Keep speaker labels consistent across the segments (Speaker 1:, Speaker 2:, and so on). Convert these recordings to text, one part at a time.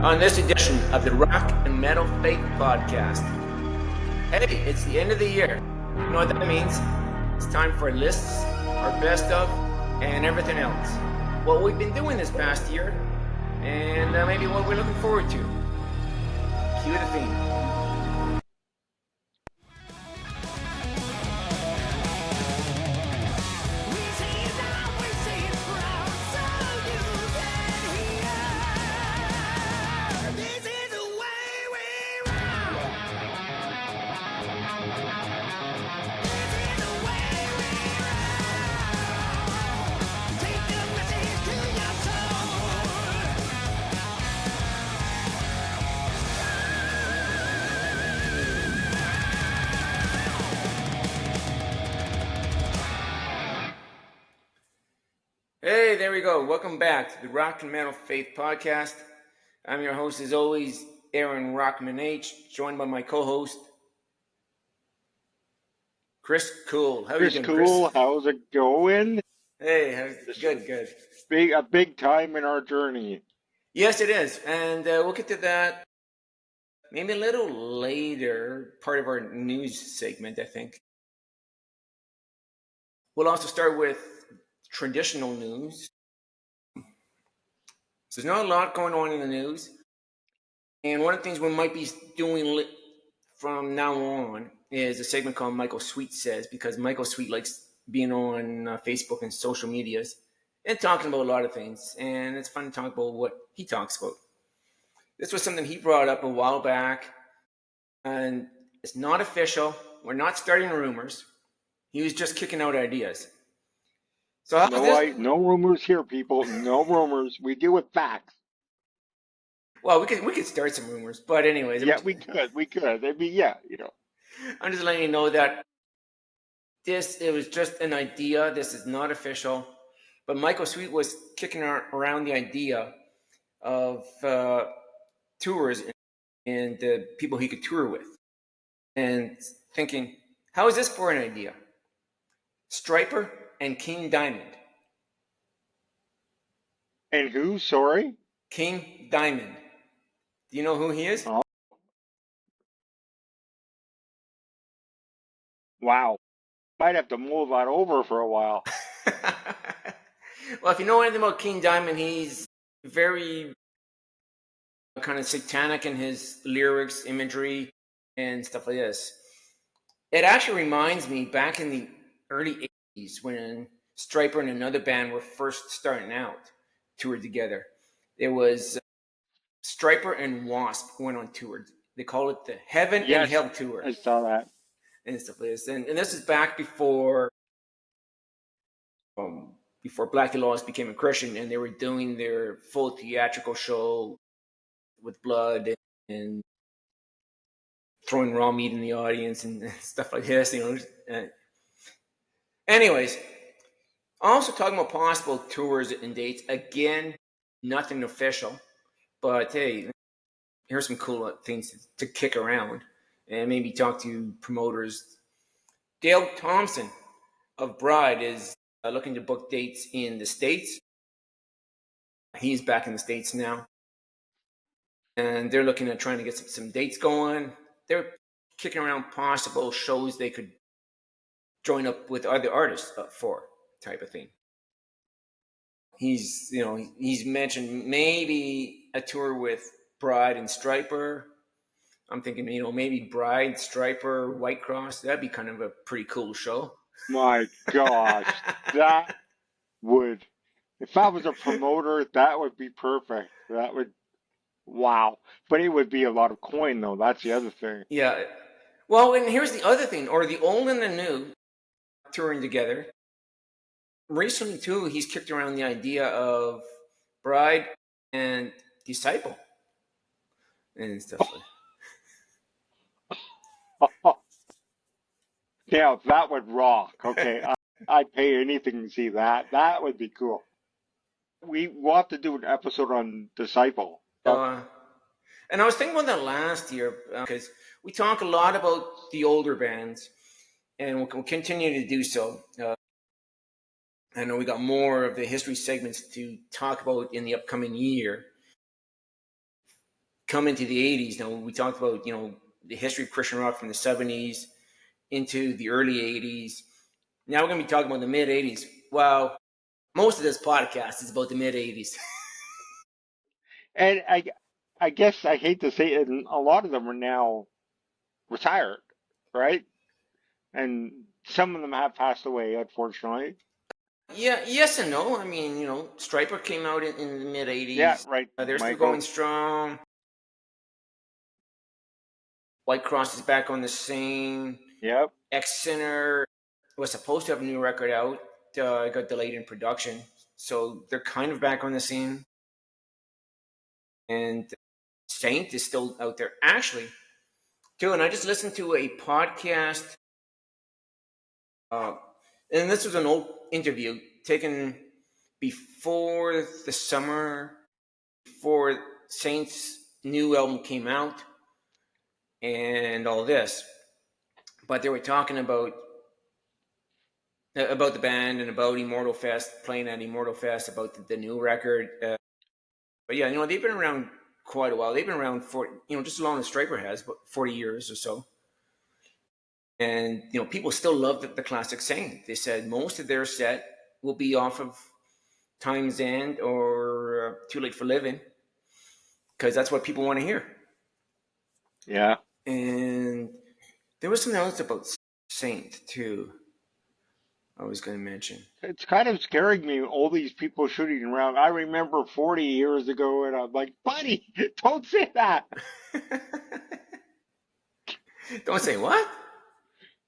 Speaker 1: on this edition of the Rock and Metal Faith Podcast. Hey, it's the end of the year. You know what that means? It's time for lists, our best of, and everything else. What we've been doing this past year, and maybe what we're looking forward to. Cue the theme. Hey, there we go. Welcome back to the Rock and Metal Faith Podcast. I'm your host, as always, Arin Rockman H, joined by my co-host, Chris Cool. How are you doing,
Speaker 2: Cool.
Speaker 1: Chris?
Speaker 2: How's it going?
Speaker 1: Hey, good.
Speaker 2: A big time in our journey.
Speaker 1: Yes, it is, and we'll get to that maybe a little later, part of our news segment, I think. We'll also start with traditional news. So there's not a lot going on in the news. And one of the things we might be doing from now on is a segment called Michael Sweet Says, because Michael Sweet likes being on Facebook and social medias and talking about a lot of things. And it's fun to talk about what he talks about. This was something he brought up a while back, and it's not official. We're not starting rumors. He was just kicking out ideas. So
Speaker 2: No rumors here, people. No rumors. We deal with facts.
Speaker 1: Well, we could start some rumors, but anyways.
Speaker 2: Yeah, we could. I mean, yeah,
Speaker 1: I'm just letting you know that it was just an idea. This is not official. But Michael Sweet was kicking around the idea of tours and the people he could tour with, and thinking, how is this for an idea? Stryper and King Diamond.
Speaker 2: And who? Sorry?
Speaker 1: King Diamond. Do you know who he is?
Speaker 2: Oh. Wow. Might have to mull that over for a while.
Speaker 1: Well, if you know anything about King Diamond, he's very kind of satanic in his lyrics, imagery, and stuff like this. It actually reminds me back in the early 80s when Stryper and another band were first starting out, toured together. It was Stryper and Wasp went on tour. They call it the Heaven and Hell Tour.
Speaker 2: I saw that.
Speaker 1: And stuff like this. And this is back before Black Lost became a Christian, and they were doing their full theatrical show with blood and throwing raw meat in the audience and stuff like this, Anyways, also talking about possible tours and dates. Again, nothing official, but hey, here's some cool things to kick around and maybe talk to promoters. Dale Thompson of Bride is looking to book dates in the States. He's back in the States now, and they're looking at trying to get some dates going. They're kicking around possible shows they could join up with other artists for, type of thing. He's mentioned maybe a tour with Bride and Stryper. I'm thinking, maybe Bride, Stryper, Whitecross. That'd be kind of a pretty cool show.
Speaker 2: My gosh, that would, if I was a promoter, that would be perfect. Wow. But it would be a lot of coin, though. That's the other thing.
Speaker 1: Yeah. Well, and here's the other thing, or the old and the new touring together. Recently, too, he's kicked around the idea of Bride and Disciple and stuff like
Speaker 2: that. Yeah, that would rock. Okay, I'd pay anything to see that. That would be cool. We'll have to do an episode on Disciple.
Speaker 1: And I was thinking about that last year because we talk a lot about the older bands, and we'll continue to do so. I know we got more of the history segments to talk about in the upcoming year. come into the 80s. Now, we talked about, the history of Christian rock from the 70s into the early 80s. Now we're going to be talking about the mid 80s. Well, most of this podcast is about the mid 80s.
Speaker 2: And I guess I hate to say it, and a lot of them are now retired, right? And some of them have passed away, unfortunately.
Speaker 1: Yeah, yes and no. I mean, Stryper came out in the mid
Speaker 2: Yeah,
Speaker 1: 80s.
Speaker 2: right,
Speaker 1: They're still going
Speaker 2: Michael.
Speaker 1: strong. Whitecross is back on the scene.
Speaker 2: Yep.
Speaker 1: X Sinner was supposed to have a new record out. It got delayed in production. So they're kind of back on the scene. And Saint is still out there. Actually, too, and I just listened to a podcast. And this was an old interview taken before the summer, before Saint's new album came out and all this. But they were talking about the band and about Immortal Fest, playing at Immortal Fest, about the new record. But yeah, they've been around quite a while. They've been around for, just as long as Stryper has, but 40 years or so. And, people still love the classic Saint. They said most of their set will be off of Time's End or Too Late for Living, because that's what people want to hear.
Speaker 2: Yeah.
Speaker 1: And there was something else about Saint, too, I was going to mention.
Speaker 2: It's kind of scaring me, all these people shooting around. I remember 40 years ago, and I'm like, buddy, don't say that.
Speaker 1: Don't say what?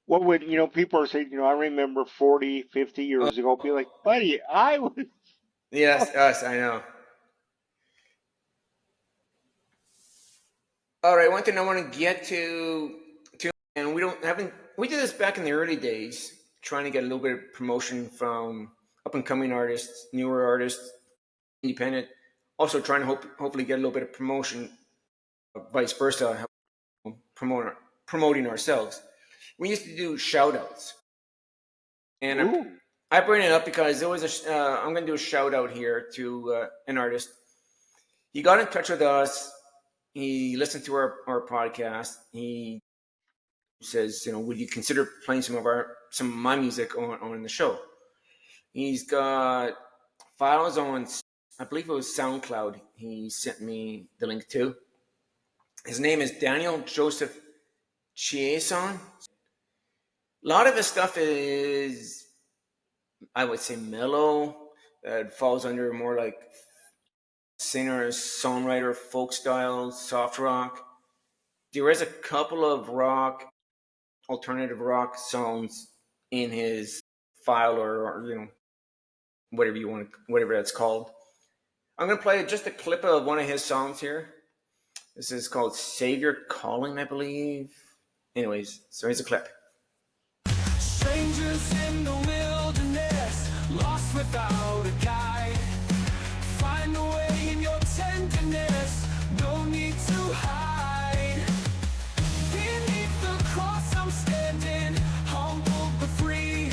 Speaker 2: What would, people are saying, I remember 40, 50 years ago. Be like, buddy, I was.
Speaker 1: Yes, us, I know. All right, one thing I want to get to, and we did this back in the early days, trying to get a little bit of promotion from up and coming artists, newer artists, independent. Also trying to hopefully get a little bit of promotion, vice versa, promoting ourselves. We used to do shout outs. And I bring it up because there was I'm going to do a shout out here to an artist. He got in touch with us. He listened to our podcast. He says, would you consider playing some of my music on the show? He's got files on, I believe it was SoundCloud. He sent me the link to. His name is Daniel Joseph Chiasson. A lot of his stuff is, I would say, mellow. It falls under more like singer, songwriter, folk style, soft rock. There is a couple of alternative rock songs in his file, or whatever that's called. I'm gonna play just a clip of one of his songs here. This is called "Savior Calling," I believe. Anyways, so here's a clip. Strangers in the wilderness, lost without a guide. Find a way in your tenderness, no need to hide. Beneath the cross I'm standing, humble but free.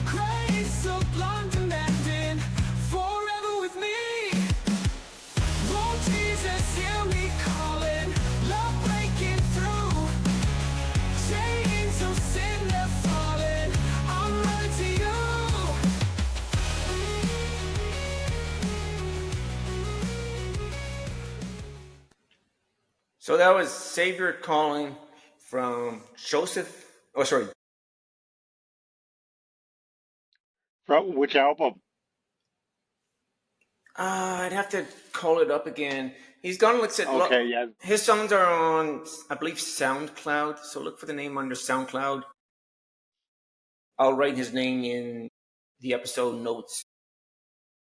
Speaker 1: Grace sublime demanding, forever with me. Lord Jesus, hear me calling, love breaking through. Chains of sin left falling, I'm running to you. So that was Savior Calling from Joseph. Oh, sorry.
Speaker 2: From which album?
Speaker 1: I'd have to call it up again. He's gone. Looks at.
Speaker 2: Okay, yeah.
Speaker 1: His songs are on, I believe, SoundCloud. So look for the name under SoundCloud. I'll write his name in the episode notes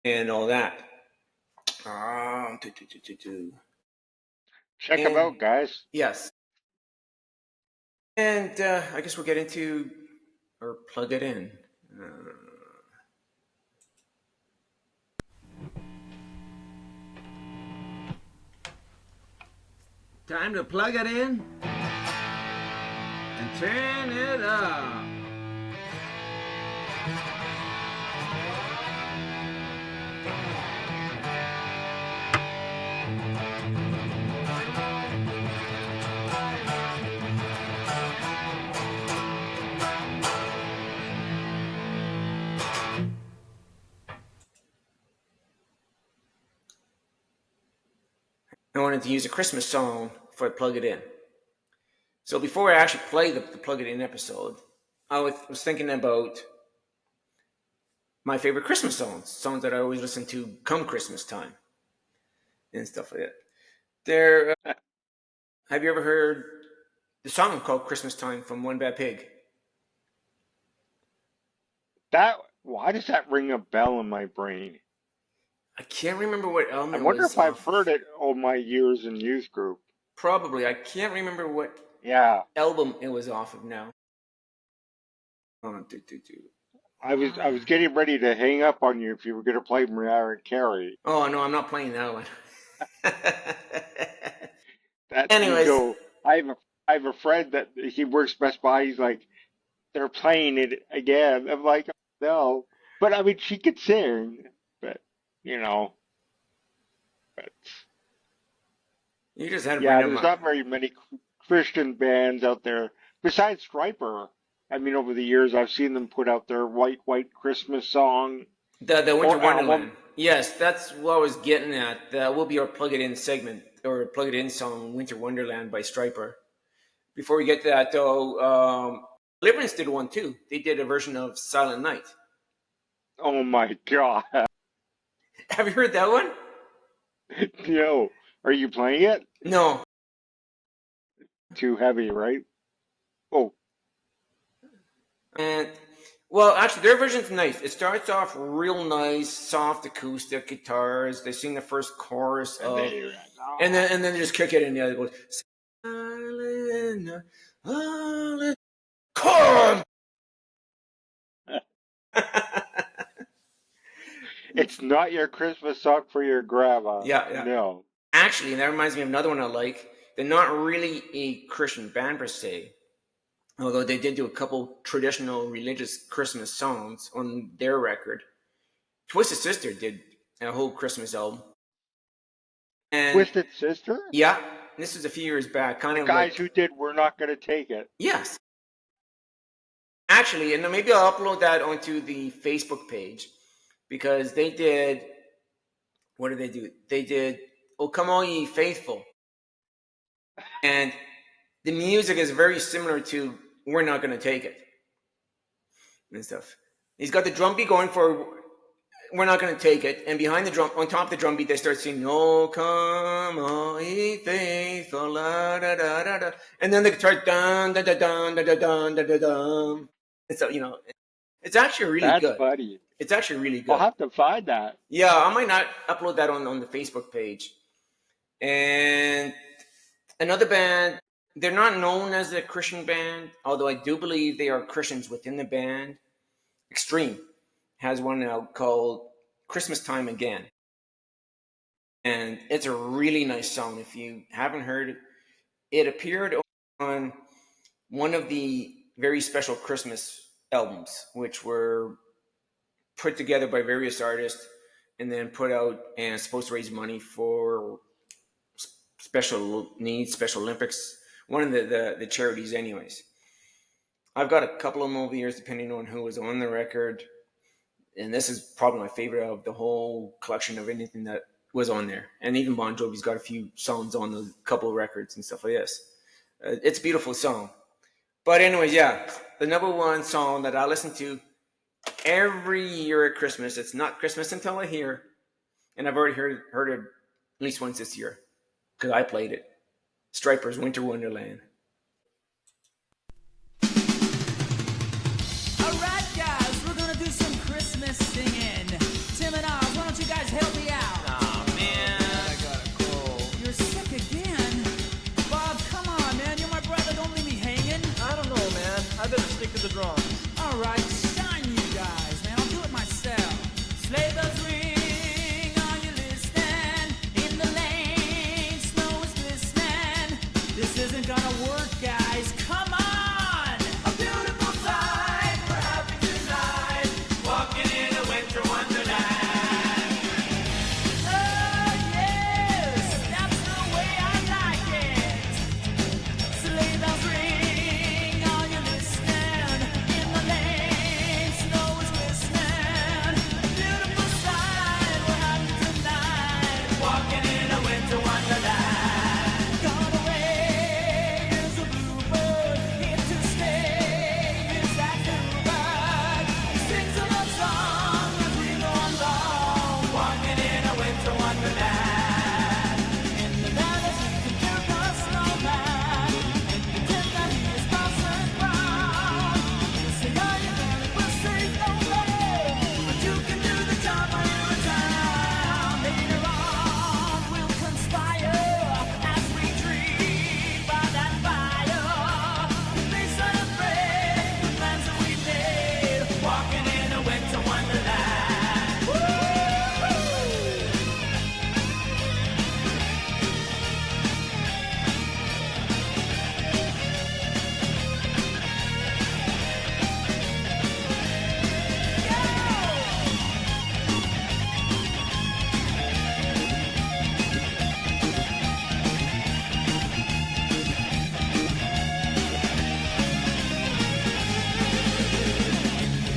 Speaker 1: and all that.
Speaker 2: Check them out, guys.
Speaker 1: Yes. And I guess we'll get into, or plug it in. Time to plug it in and turn it up. I wanted to use a Christmas song for Plug It In. So before I actually play the Plug It In episode, I was thinking about my favorite Christmas songs that I always listen to come Christmas time and stuff like that. Have you ever heard the song called Christmas Time from One Bad Pig?
Speaker 2: Why does that ring a bell in my brain?
Speaker 1: I can't remember what album
Speaker 2: I
Speaker 1: it
Speaker 2: wonder
Speaker 1: was
Speaker 2: if I've
Speaker 1: off.
Speaker 2: heard it all my years in youth group.
Speaker 1: Probably. I can't remember what album it was off of now.
Speaker 2: I was getting ready to hang up on you if you were going to play Mariah Carey.
Speaker 1: Oh, no, I'm not playing that one.
Speaker 2: Anyways. You know, I have a friend that he works Best Buy. He's like, they're playing it again. I'm like, no. But I mean, she could sing, but you know. But
Speaker 1: you just had
Speaker 2: there's not very many Christian bands out there besides Stryper. I mean, over the years, I've seen them put out their White Christmas song.
Speaker 1: The Winter Wonderland. Album. Yes, that's what I was getting at. That will be our Plug It In segment, or Plug It In song, Winter Wonderland by Stryper. Before we get to that, though, Deliverance did one, too. They did a version of Silent Night.
Speaker 2: Oh, my God.
Speaker 1: Have you heard that one?
Speaker 2: No. Are you playing it?
Speaker 1: No.
Speaker 2: Too heavy, right? Oh.
Speaker 1: And, well, actually, their version's nice. It starts off real nice, soft acoustic guitars. They sing the first chorus and then they just kick it in. Yeah, it goes, Silent, come!
Speaker 2: It's not your Christmas song for your grandma.
Speaker 1: Yeah.
Speaker 2: No.
Speaker 1: Actually, that reminds me of another one I like. They're not really a Christian band per se, although they did do a couple traditional religious Christmas songs on their record. Twisted Sister did a whole Christmas album. And
Speaker 2: Twisted Sister?
Speaker 1: Yeah. This was a few years back. Kind of
Speaker 2: guys who did We're Not Gonna Take It.
Speaker 1: Yes. Actually, and maybe I'll upload that onto the Facebook page, because they did, what did they do? They did, Oh Come All Ye Faithful. And the music is very similar to We're Not Gonna Take It and stuff. He's got the drum beat going for We're Not Gonna Take It, and behind the drum, on top of the drum beat, they start singing, Oh Come All Ye Faithful, la da da da da, and then the guitar, dun da da dun da da dun da da dun. And so, it's actually really good.
Speaker 2: That's funny.
Speaker 1: It's actually really good.
Speaker 2: I'll have to find that.
Speaker 1: Yeah, I might not upload that on the Facebook page. And another band, they're not known as a Christian band, although I do believe they are Christians within the band. Extreme has one out called Christmas Time Again. And it's a really nice song. If you haven't heard it, it appeared on one of the very special Christmas albums, which were put together by various artists and then put out and supposed to raise money for special needs, Special Olympics, one of the charities anyways. I've got a couple of them over the years depending on who was on the record, and this is probably my favorite of the whole collection of anything that was on there. And even Bon Jovi's got a few songs on those couple of records and stuff like this. It's a beautiful song. But anyways, yeah, the number one song that I listen to every year at Christmas, it's not Christmas until I hear, and I've already heard it at least once this year because I played it. Stryper's Winter Wonderland.
Speaker 3: All right, guys, we're gonna do some Christmas singing. Tim and Oz, why don't you guys help me out?
Speaker 4: Aw, man, I gotta go.
Speaker 3: You're sick again? Bob, come on, man, you're my brother, don't leave me hanging.
Speaker 4: I don't know, man. I better stick to the drums.
Speaker 3: All right, shine you guys, man, I'll do it myself. Sleigh bells ring, are you listening? In the lane, snow is glistening. This isn't gonna work, guys, come on!
Speaker 5: A beautiful sight, we're happy tonight, walking in a winter wonderland.
Speaker 3: Oh, yes, that's the way I like it. Sleigh bells ring, are you listening? In the lane, snow is glistening. Beautiful sight, we're happy tonight.
Speaker 5: Walking in a winter wonderland.
Speaker 3: song as we go along, walking in a winter wonderland. In the meadows we can build a snowman and pretend that he is Parson Brown. We'll say, are you there? We'll say no way, but you can do the job while you're in town. Later on we'll conspire as we dream by that fire. They celebrate the plans that we made, walking in a winter wonderland. Woo!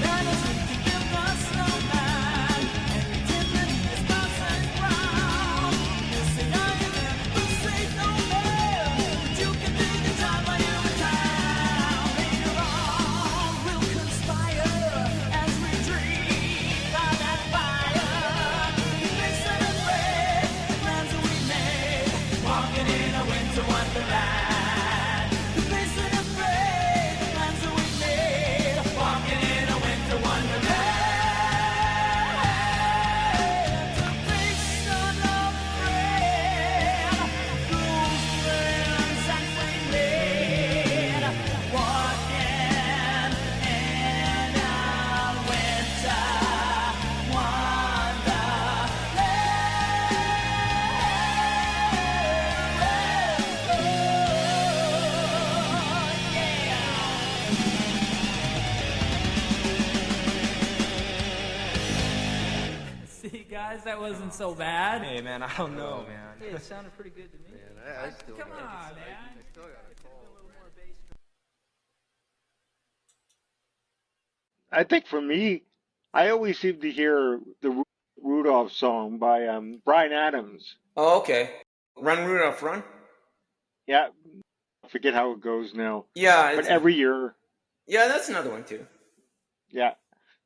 Speaker 3: Meadows we can build a snowman and pretend that he is Parson Brown. We'll say, are you there? We'll say no more, but you can do the job while you're in town. Later on we'll conspire as we dream by that fire. They celebrate the plans that we made, walking in a winter wonderland. They celebrate the plans that we made, walking in a winter wonderland. Anticipation of rain, blooms, friends, and we made, walking in a winter wonderland. See, guys, that wasn't so bad.
Speaker 4: Hey, man, I don't know, man.
Speaker 3: Hey, it sounded pretty good to me.
Speaker 4: I still
Speaker 3: Come
Speaker 4: got
Speaker 3: on, man.
Speaker 4: I still got a cold.
Speaker 2: I think for me, I always seem to hear the Rudolph song by Bryan Adams.
Speaker 1: Oh, okay. Run, Rudolph, run.
Speaker 2: Yeah, I forget how it goes now.
Speaker 1: Yeah,
Speaker 2: But every year,
Speaker 1: yeah, that's another one too.
Speaker 2: yeah,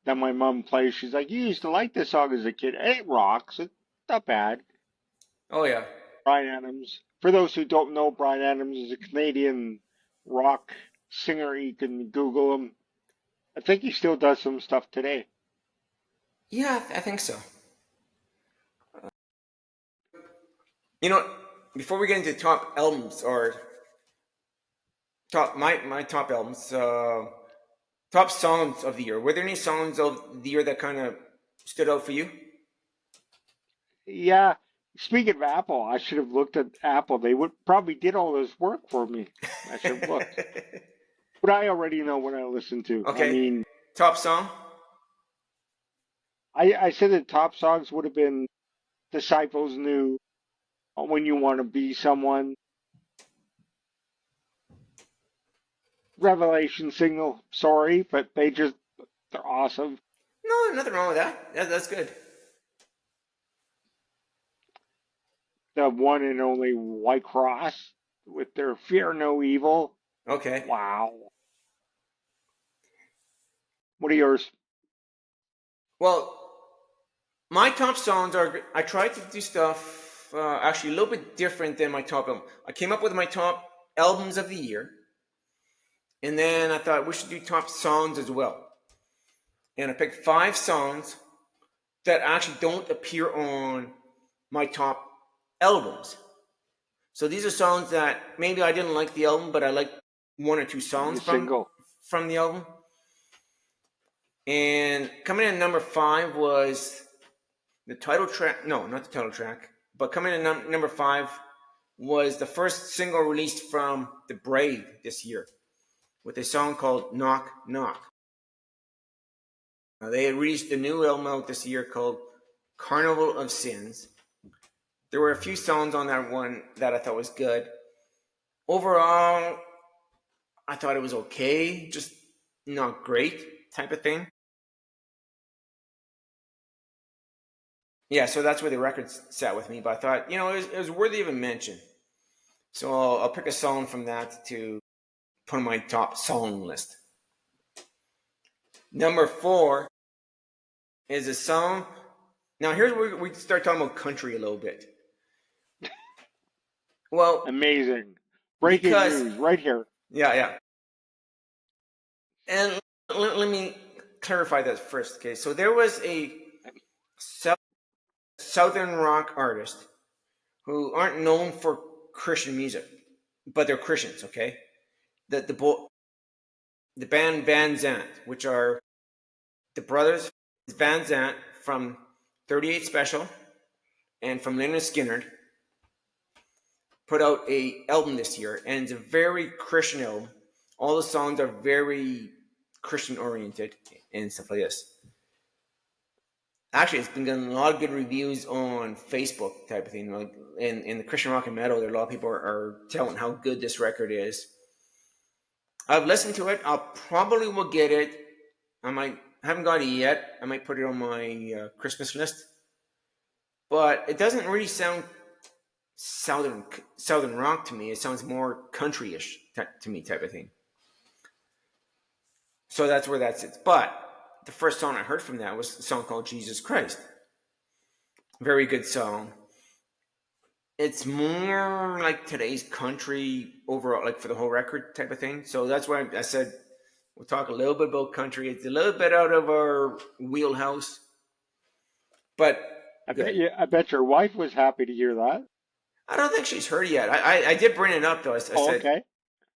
Speaker 2: that my mom plays. She's like, you used to like this song as a kid. It rocks. It's not bad.
Speaker 1: Oh yeah.
Speaker 2: Bryan Adams. For those who don't know, Bryan Adams is a Canadian rock singer. You can Google him. I think he still does some stuff today.
Speaker 1: Yeah, I think so. You know, before we get into top albums or top my top albums, top songs of the year. Were there any songs of the year that kind of stood out for you?
Speaker 2: Yeah. Speaking of Apple, I should have looked at Apple. They would probably did all this work for me. I should have looked. But I already know what I listen to.
Speaker 1: Okay.
Speaker 2: I mean,
Speaker 1: Top song?
Speaker 2: I said the top songs would have been Disciples New, When You Want to Be Someone, Revelation Single, sorry, but they're awesome.
Speaker 1: No, nothing wrong with that. That's good.
Speaker 2: The one and only Whitecross with their Fear No Evil.
Speaker 1: Okay.
Speaker 2: Wow. What are yours?
Speaker 1: Well, my top songs are. I tried to do stuff actually a little bit different than my top album. I came up with my top albums of the year, and then I thought we should do top songs as well. And I picked 5 songs that actually don't appear on my top albums. So these are songs that maybe I didn't like the album, but I liked 1 or 2 songs from the album. And coming in at number 5 was the title track. No, not the title track. But coming in at number 5 was the first single released from The Brave this year with a song called Knock Knock. Now, they released a new album out this year called Carnival of Sins. There were a few songs on that one that I thought was good. Overall, I thought it was okay, just not great type of thing. Yeah, so that's where the record sat with me. But I thought, it was worthy of a mention. So I'll pick a song from that to put on my top song list. Number 4 is a song. Now here's where we start talking about country a little bit. Well,
Speaker 2: Amazing. Breaking
Speaker 1: because
Speaker 2: news right here.
Speaker 1: yeah. And let me clarify that first. Okay, so there was a southern rock artist who aren't known for Christian music, but they're Christians. Okay, the band Van Zant, which are the brothers Van Zant from 38 Special and from Leonard Skinner, put out a album this year, and it's a very Christian album. All the songs are very Christian oriented and stuff like this. Actually, it's been getting a lot of good reviews on Facebook type of thing. Like in the Christian rock and metal, there are a lot of people are telling how good this record is. I've listened to it. I'll probably will get it. I haven't got it yet. I might put it on my Christmas list. But it doesn't really sound southern rock to me. It sounds more country-ish to me type of thing. So that's where that sits. But the first song I heard from that was a song called Jesus Christ. Very good song. It's more like today's country overall, like for the whole record type of thing. So that's why I said we'll talk a little bit about country. It's a little bit out of our wheelhouse, but
Speaker 2: I bet your wife was happy to hear that.
Speaker 1: I don't think she's heard it yet. I did bring it up though. I said,
Speaker 2: Okay.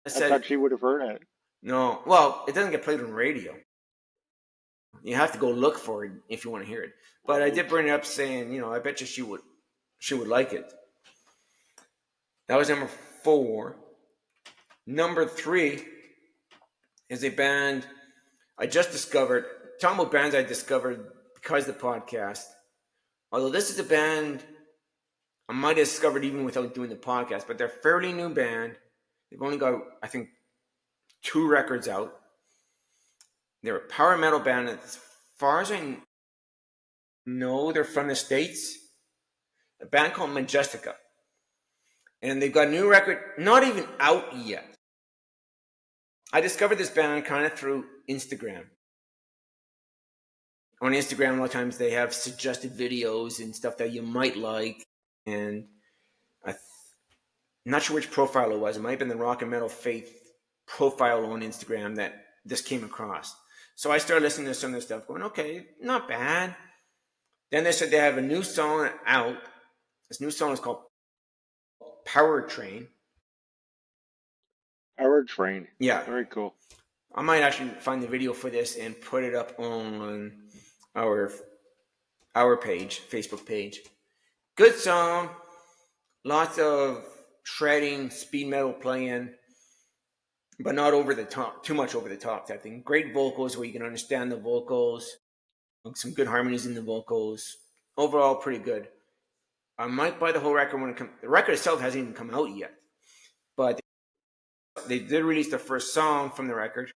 Speaker 2: I thought she would have heard it.
Speaker 1: No. Well, it doesn't get played on radio. You have to go look for it if you want to hear it. But I did bring it up saying, I bet you she would like it. That was number 4. Number 3 is a band I just discovered. Talking about bands I discovered because of the podcast. Although this is a band I might have discovered even without doing the podcast, but they're a fairly new band. They've only got, I think, 2 records out. They're a power metal band. As far as I know, they're from the States. A band called Majestica. And they've got a new record, not even out yet. I discovered this band kind of through Instagram. On Instagram, a lot of times they have suggested videos and stuff that you might like. And I'm not sure which profile it was. It might have been the Rock and Metal Faith profile on Instagram that this came across. So I started listening to some of this stuff, going, okay, not bad. Then they said they have a new song out. This new song is called Power Train.
Speaker 2: Power Train.
Speaker 1: Yeah.
Speaker 2: Very cool.
Speaker 1: I might actually find the video for this and put it up on our page, Facebook page. Good song. Lots of shredding, speed metal playing, but not over the top, too much over the top type thing. Great vocals where you can understand the vocals. Some good harmonies in the vocals. Overall, pretty good. I might buy the whole record when it comes. The record itself hasn't even come out yet, but they did release the first song from the record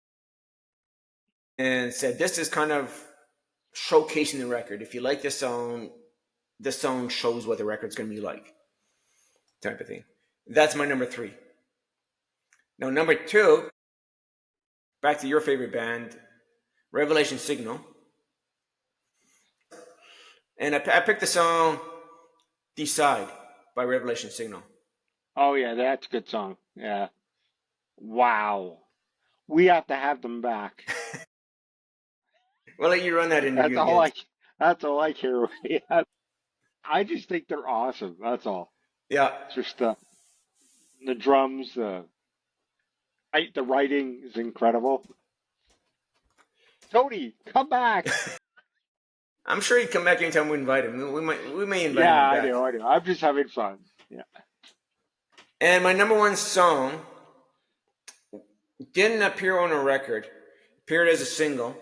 Speaker 1: and said this is kind of showcasing the record. If you like this song shows what the record's going to be like, type of thing. That's my number 3. Now, number 2, back to your favorite band, Revelation Signal. And I picked the song Decide by Revelation Signal.
Speaker 2: Oh, yeah, that's a good song. Yeah. Wow. We have to have them back.
Speaker 1: We'll let you run that interview.
Speaker 2: That's all I care about. I just think they're awesome. That's all.
Speaker 1: Yeah.
Speaker 2: It's just the drums, the writing is incredible. Tony, come back.
Speaker 1: I'm sure he'd come back anytime we invite him. We may invite him back.
Speaker 2: Yeah, I know. I'm just having fun. Yeah.
Speaker 1: And my number 1 song didn't appear on a record. Appeared as a single.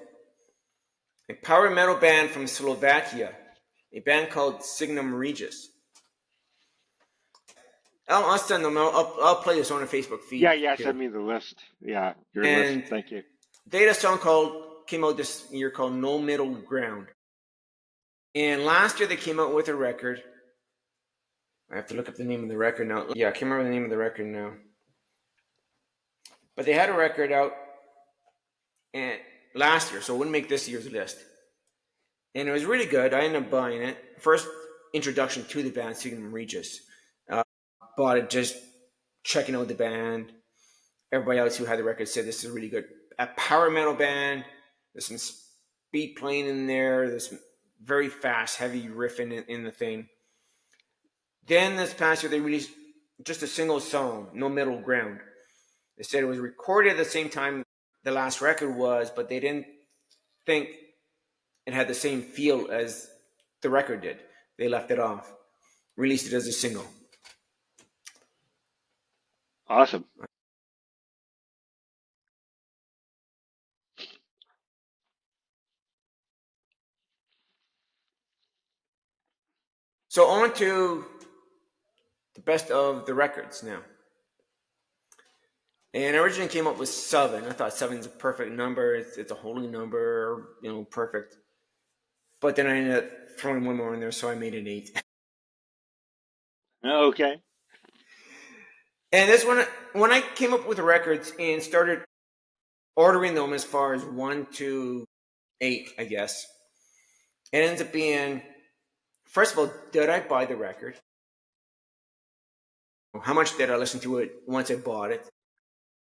Speaker 1: A power metal band from Slovakia. A band called Signum Regis. I'll send them. I'll play this on a Facebook feed.
Speaker 2: Yeah. Send me the list. Yeah, your list. Thank you.
Speaker 1: They had a song came out this year called No Middle Ground. And last year they came out with a record. I have to look up the name of the record now. Yeah, I can't remember the name of the record now. But they had a record out last year, so it wouldn't make this year's list. and it was really good. I ended up buying it. First introduction to the band, Signum Regis. Bought it just checking out the band. Everybody else who had the record said this is really good. A power metal band. There's some speed playing in there. There's some very fast, heavy riffing in the thing. Then this past year they released just a single song, No Middle Ground. They said it was recorded at the same time the last record was, but they didn't think it had the same feel as the record did. They left it off. Released it as a single.
Speaker 2: Awesome.
Speaker 1: So on to the best of the records now. And I originally came up with 7. I thought 7 is a perfect number. It's a holy number, perfect. But then I ended up throwing one more in there, so I made it 8.
Speaker 2: Okay.
Speaker 1: And this one, when I came up with the records and started ordering them as far as 1 to 8, I guess, it ends up being, first of all, did I buy the record? How much did I listen to it once I bought it?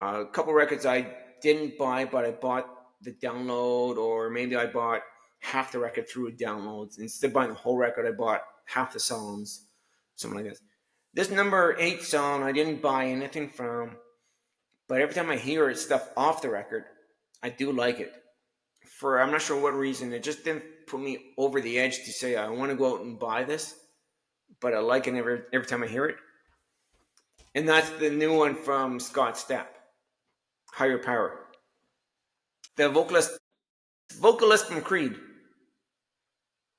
Speaker 1: A couple records I didn't buy, but I bought the download, or maybe I bought half the record through a download. Instead of buying the whole record, I bought half the songs, something like this. This number 8 song, I didn't buy anything from, but every time I hear it, stuff off the record, I do like it. For I'm not sure what reason, it just didn't put me over the edge to say I want to go out and buy this, but I like it every time I hear it. And that's the new one from Scott Stapp, Higher Power. The vocalist from Creed.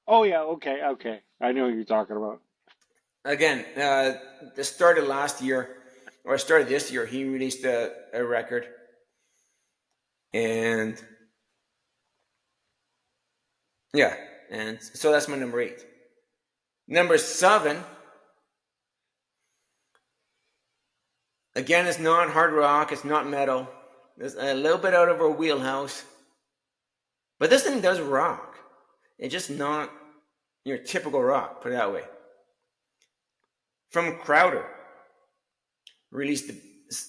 Speaker 2: Oh yeah. Okay. I know what you're talking about.
Speaker 1: Again, the start of last year, or started this year, he released a record. And yeah, and so that's my number 8. Number 7, again, it's not hard rock, it's not metal. It's a little bit out of our wheelhouse. But this thing does rock. It's just not your typical rock, put it that way. From Crowder, released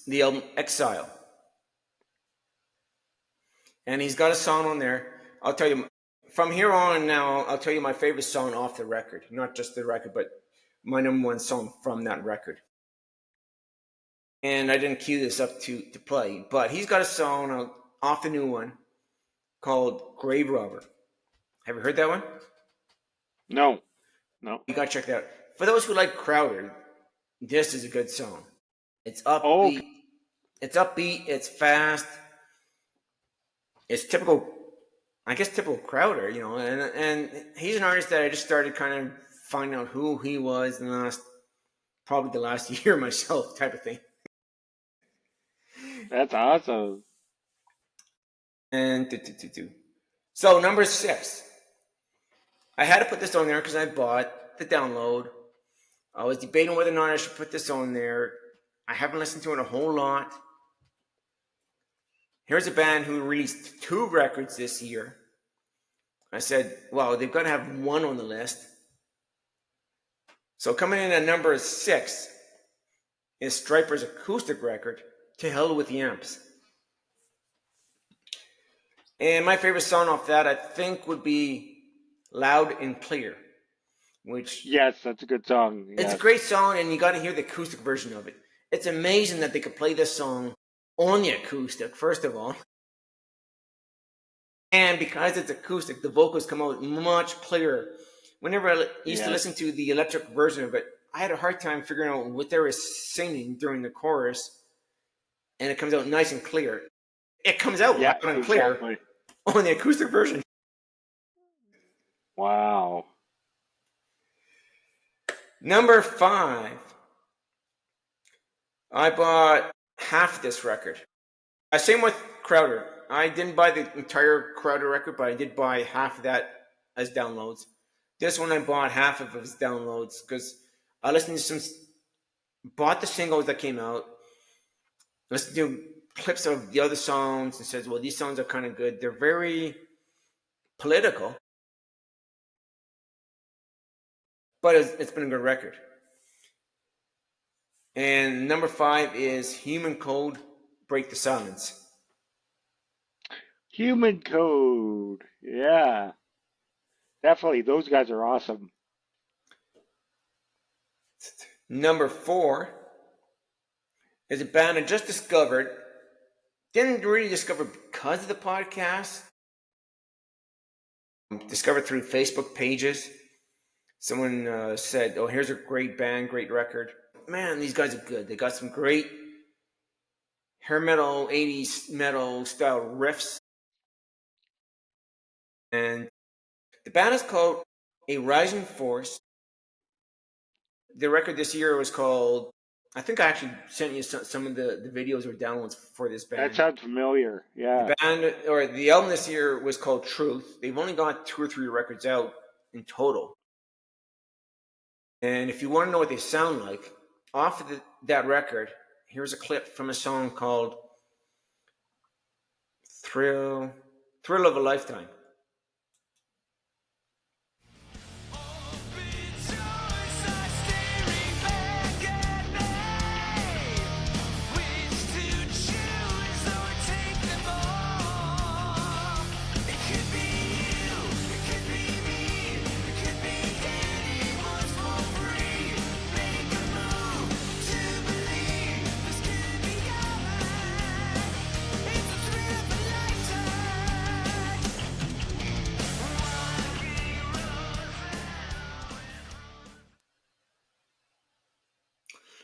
Speaker 1: the album Exile. And he's got a song on there. I'll tell you, from here on now, I'll tell you my favorite song off the record. Not just the record, but my number 1 song from that record. And I didn't cue this up to play, but he's got a song off the new one called Grave Robber. Have you heard that one?
Speaker 2: No.
Speaker 1: You gotta check that out. For those who like Crowder, this is a good song. It's upbeat.
Speaker 2: Oh.
Speaker 1: It's upbeat. It's fast. It's typical Crowder, and he's an artist that I just started kind of finding out who he was in probably the last year myself, type of thing.
Speaker 2: That's awesome.
Speaker 1: And so number 6, I had to put this on there because I bought the download. I was debating whether or not I should put this on there. I haven't listened to it a whole lot. Here's a band who released 2 records this year. I said, well, they've got to have 1 on the list. So coming in at number 6 is Stryper's acoustic record, To Hell with the Amps. And my favorite song off that, I think, would be Loud and Clear, which...
Speaker 2: Yes, that's a good song. Yes.
Speaker 1: It's a great song, and you got to hear the acoustic version of it. It's amazing that they could play this song on the acoustic, first of all. And because it's acoustic, the vocals come out much clearer. Whenever I used to listen to the electric version of it, I had a hard time figuring out what they were singing during the chorus, and it comes out nice and clear. It comes out loud and clear on the acoustic version.
Speaker 2: Wow.
Speaker 1: Number 5, I bought half this record. Same with Crowder. I didn't buy the entire Crowder record, but I did buy half of that as downloads. This one I bought half of as downloads because I listened to bought the singles that came out, listened to clips of the other songs and says, well, these songs are kind of good. They're very political. but it's been a good record. And number 5 is Human Code, Break the Silence.
Speaker 2: Human Code. Yeah. Definitely. Those guys are awesome.
Speaker 1: Number 4 is a band I just discovered. Didn't really discover because of the podcast. Discovered through Facebook pages. Someone said, "Oh, here's a great band, great record." Man, these guys are good. They got some great hair metal, 80s metal style riffs. And the band is called A Rising Force. The record this year was called, I think I actually sent you some of the videos or downloads for this band.
Speaker 2: That sounds familiar. Yeah.
Speaker 1: The band, or the album this year was called Truth. They've only got 2 or 3 records out in total. And if you want to know what they sound like, off of that record, here's a clip from a song called Thrill of a Lifetime.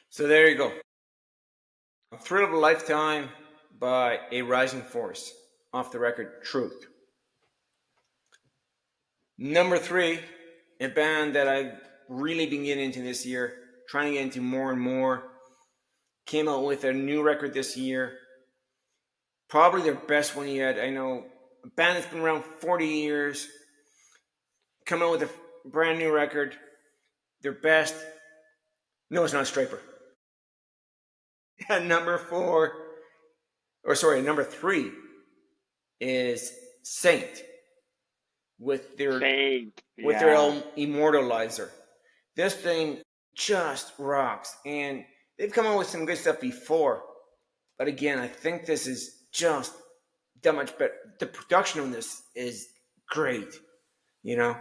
Speaker 1: So there you go. Thrill of a Lifetime by A Rising Force, off the record Truth. Number 3, a band that I've really been getting into this year, trying to get into more and more. Came out with a new record this year. Probably their best one yet. I know a band that's been around 40 years, come out with a brand new record. Their best. No, it's not Stryper. And number 3 is Saint with their album Immortalizer. This thing just rocks, and they've come out with some good stuff before, but again, I think this is just that much better. The production on this is great, you know.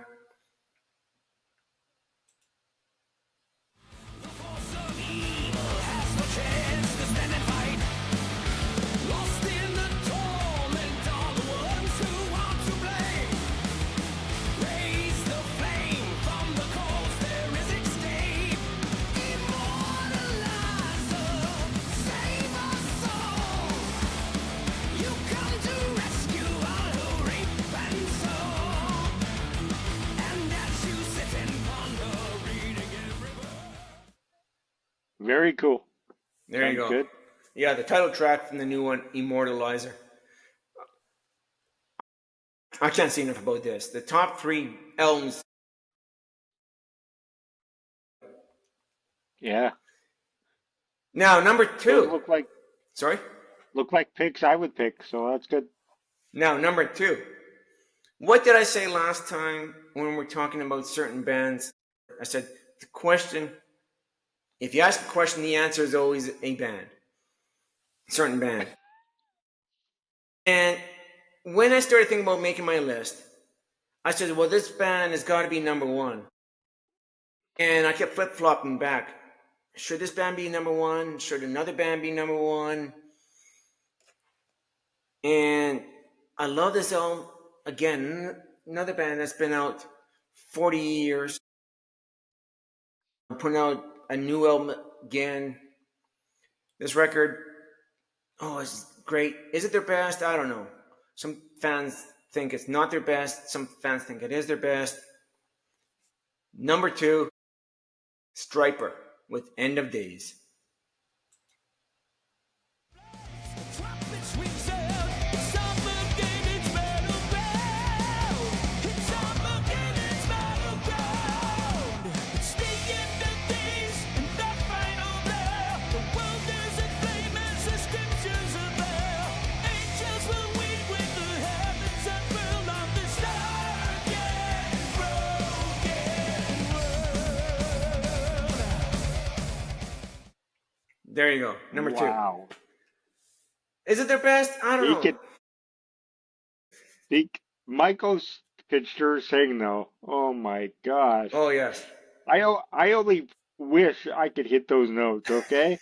Speaker 2: Very cool.
Speaker 1: There you go.
Speaker 2: Good.
Speaker 1: Yeah, the title track from the new one, Immortalizer. I can't say enough about this. The top 3 albums.
Speaker 2: Yeah.
Speaker 1: Now, number 2.
Speaker 2: Those look like picks I would pick, so that's good.
Speaker 1: Now, number 2. What did I say last time when we were talking about certain bands? I said the question, if you ask a question, the answer is always a band. Certain band. And when I started thinking about making my list, I said, well, this band has got to be number 1. And I kept flip-flopping back. Should this band be number 1? Should another band be number 1? And I love this album. Again, another band that's been out 40 years. I'm putting out a new album again. This record, it's great. Is it their best? I don't know. Some fans think it's not their best. Some fans think it is their best. Number 2, Stryper with End of Days. There you go. Number two.
Speaker 2: Wow.
Speaker 1: Is it their best? I don't
Speaker 2: He
Speaker 1: know.
Speaker 2: could. Michael could sure sing though. Oh my gosh.
Speaker 1: Oh, yes.
Speaker 2: I only wish I could hit those notes. Okay.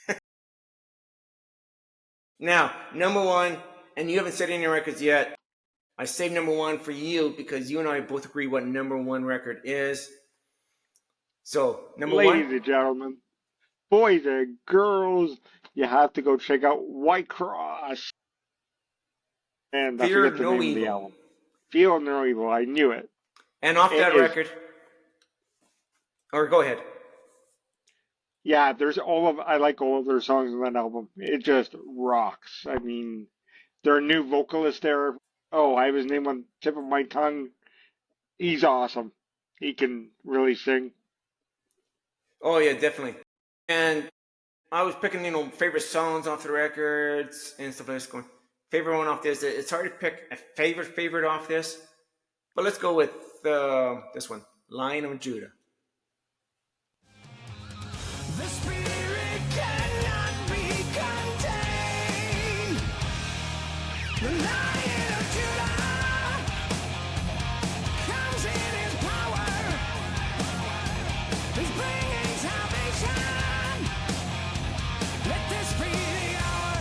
Speaker 1: Now, number one, and you haven't said any records yet. I saved number one for you because you and I both agree what number one record is. So, number
Speaker 2: Ladies
Speaker 1: one,
Speaker 2: and gentlemen, boys and girls, you have to go check out Whitecross. And I
Speaker 1: Fear
Speaker 2: forget the
Speaker 1: No
Speaker 2: name of the
Speaker 1: Evil.
Speaker 2: album. Feel No Evil. I knew it.
Speaker 1: And off
Speaker 2: It
Speaker 1: that
Speaker 2: is.
Speaker 1: record, or go ahead.
Speaker 2: Yeah, I like all of their songs on that album. It just rocks. I mean, their new vocalist there. Oh, I have his name on the tip of my tongue. He's awesome. He can really sing.
Speaker 1: Oh, yeah, definitely. And I was picking, favorite songs off the records and stuff like this. Going, favorite one off this. It's hard to pick a favorite off this, but let's go with this one, Lion of Judah.
Speaker 3: The spirit cannot be contained. The Lion of Judah comes in his power. He's bringing salvation. Let this be the hour.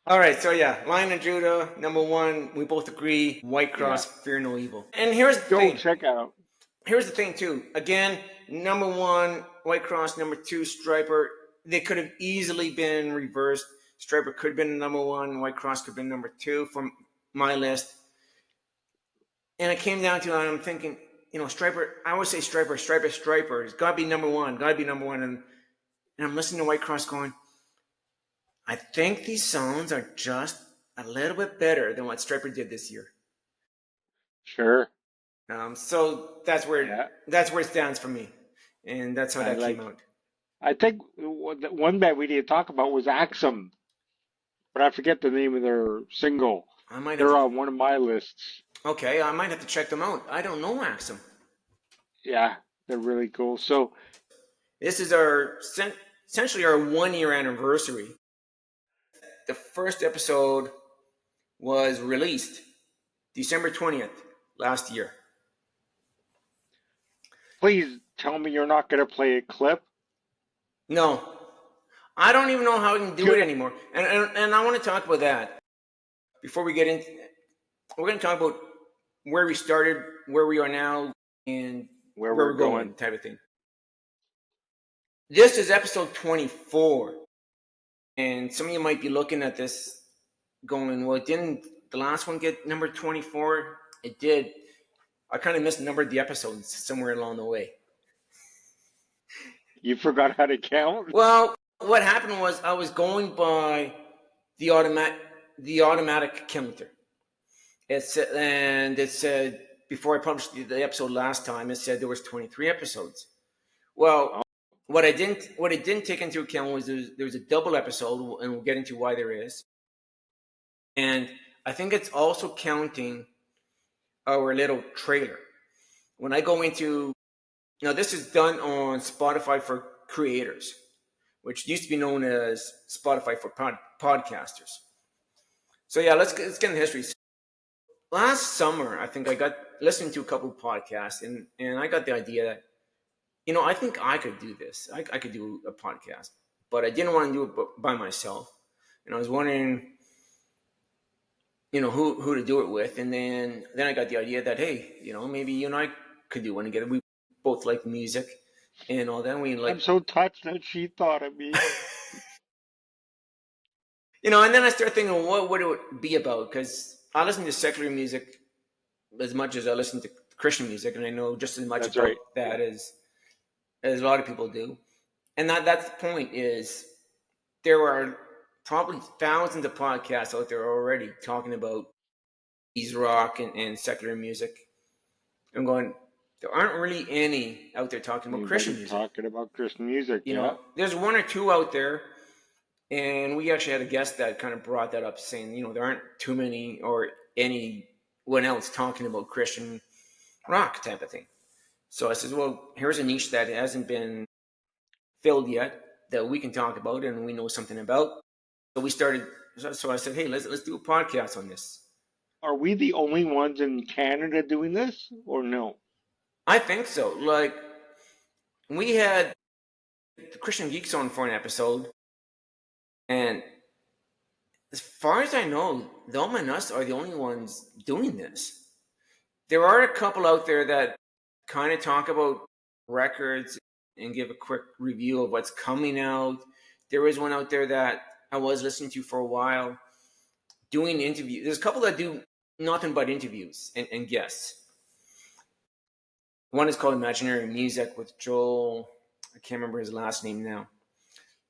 Speaker 1: All right, so yeah, Lion of Judah, number one. We both agree. Whitecross, Fear No Evil. And here's the
Speaker 2: Go
Speaker 1: thing.
Speaker 2: check out.
Speaker 1: Here's the thing too. Again, number one, Whitecross. Number two, Stryper. They could have easily been reversed. Stryper could have been number one. Whitecross could have been number two from my list. And it came down to, I'm thinking, Stryper. I always say Stryper. It's got to be number one. And I'm listening to Whitecross going, I think these songs are just a little bit better than what Stryper did this year.
Speaker 2: Sure.
Speaker 1: So that's where
Speaker 2: Yeah.
Speaker 1: it stands for me, and that's how that came out.
Speaker 2: I think one band we need to talk about was Axum, but I forget the name of their single. They're on one of my lists.
Speaker 1: Okay, I might have to check them out. I don't know Axum.
Speaker 2: Yeah, they're really cool. So
Speaker 1: This is essentially our 1 year anniversary. The first episode was released December 20th last year.
Speaker 2: please tell me you're not going to play a clip.
Speaker 1: No, I don't even know how I can do it anymore. And I want to talk about that before we get into. We're going to talk about where we started, where we are now, and
Speaker 2: Where we're going.
Speaker 1: type of thing. This is episode 24, and some of you might be looking at this going, well, didn't the last one get number 24? It did. I kind of misnumbered the episodes somewhere along the way.
Speaker 2: You forgot how to count?
Speaker 1: Well, what happened was I was going by the automatic counter. It said before I published the episode last time, it said there was 23 episodes. Well, what it didn't take into account was there was a double episode, and we'll get into why there is. And I think it's also counting our little trailer. When I go into, now this is done on Spotify for creators, which used to be known as Spotify for podcasters. So yeah, let's get into history. Last summer, I think I got listening to a couple of podcasts, and I got the idea that, I think I could do this. I could do a podcast, but I didn't want to do it by myself. And I was wondering, who to do it with. And then I got the idea that, hey, maybe you and I could do one together. We both like music and all that.
Speaker 2: I'm so touched that she thought of me.
Speaker 1: And then I started thinking, what would it be about? Because I listen to secular music as much as I listen to Christian music, and I know just as much
Speaker 2: That's
Speaker 1: about
Speaker 2: right.
Speaker 1: that as a lot of people do. And that's the point is there are probably thousands of podcasts out there already talking about these rock and secular music. I'm going, there aren't really any out there talking about Christian music.
Speaker 2: Talking about Christian music,
Speaker 1: There's one or two out there, and we actually had a guest that kind of brought that up, saying, there aren't too many or any one else talking about Christian rock type of thing. So I said, well, here's a niche that hasn't been filled yet that we can talk about and we know something about. So we started. So I said, hey, let's do a podcast on this.
Speaker 2: Are we the only ones in Canada doing this, or no?
Speaker 1: I think so. Like, we had the Christian Geeks on for an episode, and as far as I know, them and us are the only ones doing this. There are a couple out there that kind of talk about records and give a quick review of what's coming out. There is one out there that I was listening to for a while, doing interviews. There's a couple that do nothing but interviews and guests. One is called Imaginary Music with Joel. I can't remember his last name now.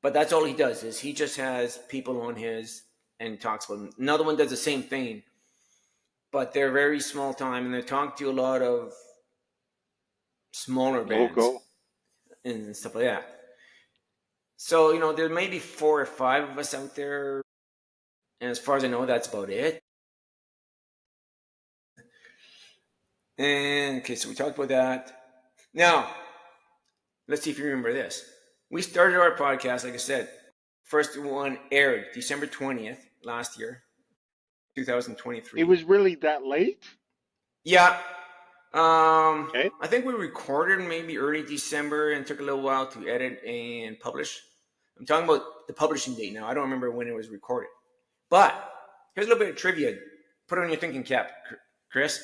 Speaker 1: But that's all he does, is he just has people on his and talks about them. Another one does the same thing, but they're very small time and they talk to a lot of smaller bands
Speaker 2: Local.
Speaker 1: and stuff like that. So, you know, there may be 4 or 5 of us out there. And as far as I know, that's about it. And okay, so we talked about that. Now, let's see if you remember this. We started our podcast, like I said. First one aired December 20th last year, 2023.
Speaker 2: It was really that late?
Speaker 1: Yeah.
Speaker 2: Okay.
Speaker 1: I think we recorded maybe early December and took a little while to edit and publish. I'm talking about the publishing date now. I don't remember when it was recorded. But here's a little bit of trivia. Put on your thinking cap, Chris.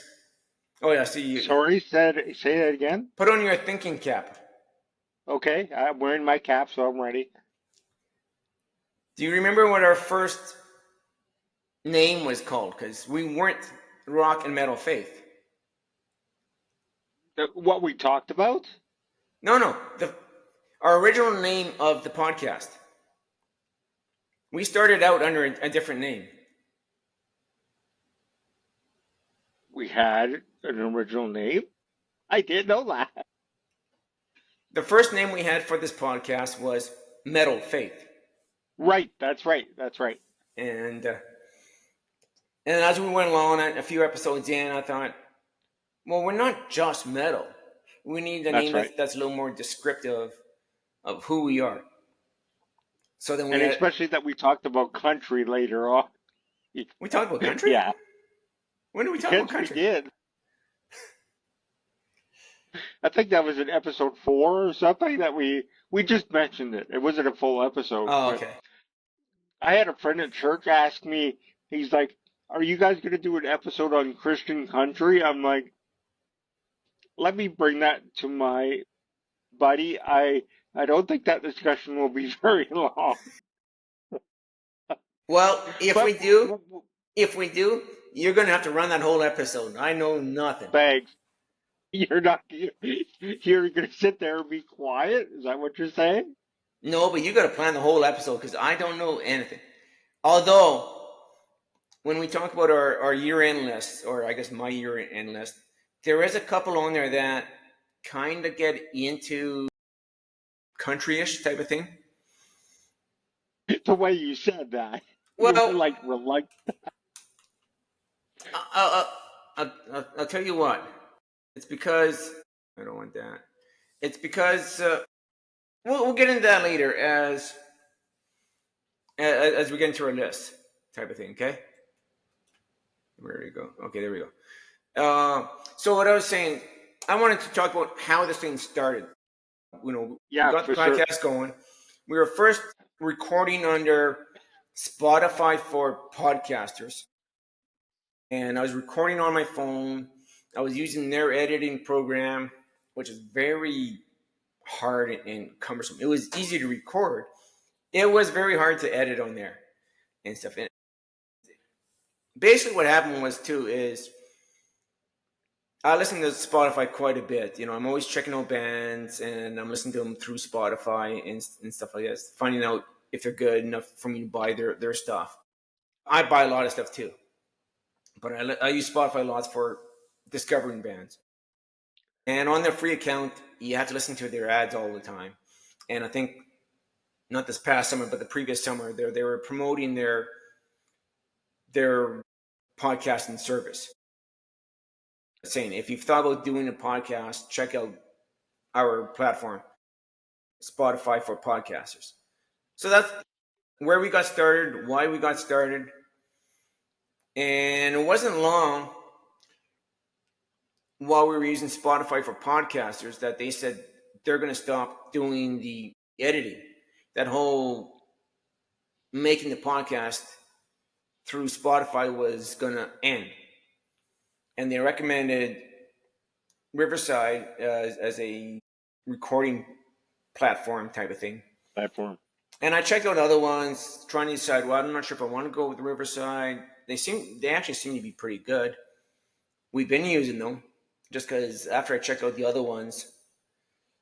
Speaker 1: Oh, yeah, see you.
Speaker 2: Sorry, say that again?
Speaker 1: Put on your thinking cap.
Speaker 2: Okay, I'm wearing my cap, so I'm ready.
Speaker 1: Do you remember what our first name was called? Because we weren't Rock and Metal Faith.
Speaker 2: What we talked about?
Speaker 1: No. Our original name of the podcast. We started out under a different name.
Speaker 2: We had an original name? I did know that.
Speaker 1: The first name we had for this podcast was Metal Faith.
Speaker 2: Right, that's right.
Speaker 1: And as we went along, a few episodes in, I thought, well, we're not just metal. We need a name that's a little more descriptive of who we are. So then
Speaker 2: especially that we talked about country later on.
Speaker 1: We talked about country?
Speaker 2: Yeah.
Speaker 1: When did we talk about country?
Speaker 2: We did. I think that was in episode 4 or something that we just mentioned it. It wasn't a full episode.
Speaker 1: Oh, okay.
Speaker 2: I had a friend at church ask me, he's like, are you guys going to do an episode on Christian country? I'm like, let me bring that to my buddy. I don't think that discussion will be very long.
Speaker 1: Well, if we do, you're going to have to run that whole episode. I know nothing.
Speaker 2: Thanks. You're going to sit there and be quiet? Is that what you're saying?
Speaker 1: No, but you got to plan the whole episode because I don't know anything. Although, when we talk about our year-end list, or I guess my year-end list, there is a couple on there that kind of get into country-ish type of thing.
Speaker 2: The way you said that.
Speaker 1: Well,
Speaker 2: you were like reluctant.
Speaker 1: I'll tell you what. It's because I don't want that. It's because we'll get into that later as we get into our list type of thing. Okay. Where do we go? Okay, there we go. So what I was saying, I wanted to talk about how this thing started. You know, we got the podcast going. We were first recording under Spotify for podcasters, and I was recording on my phone. I was using their editing program, which is very hard and cumbersome. It was easy to record. It was very hard to edit on there and stuff. And basically what happened was, too, is I listen to Spotify quite a bit. You know, I'm always checking out bands, and I'm listening to them through Spotify and stuff like that, finding out if they're good enough for me to buy their stuff. I buy a lot of stuff, too. But I use Spotify lots for discovering bands. And on their free account, you have to listen to their ads all the time. And I think, not this past summer, but the previous summer, they were promoting their podcasting service. saying, if you've thought about doing a podcast, check out our platform, Spotify for podcasters. So that's where we got started, why we got started. And it wasn't long while we were using Spotify for podcasters that they said they're going to stop doing the editing. That whole making the podcast through Spotify was going to end. And they recommended Riverside as a recording platform type of thing.
Speaker 2: Platform.
Speaker 1: And I checked out other ones, trying to decide, well, I'm not sure if I want to go with Riverside. They actually seem to be pretty good. We've been using them just because after I checked out the other ones,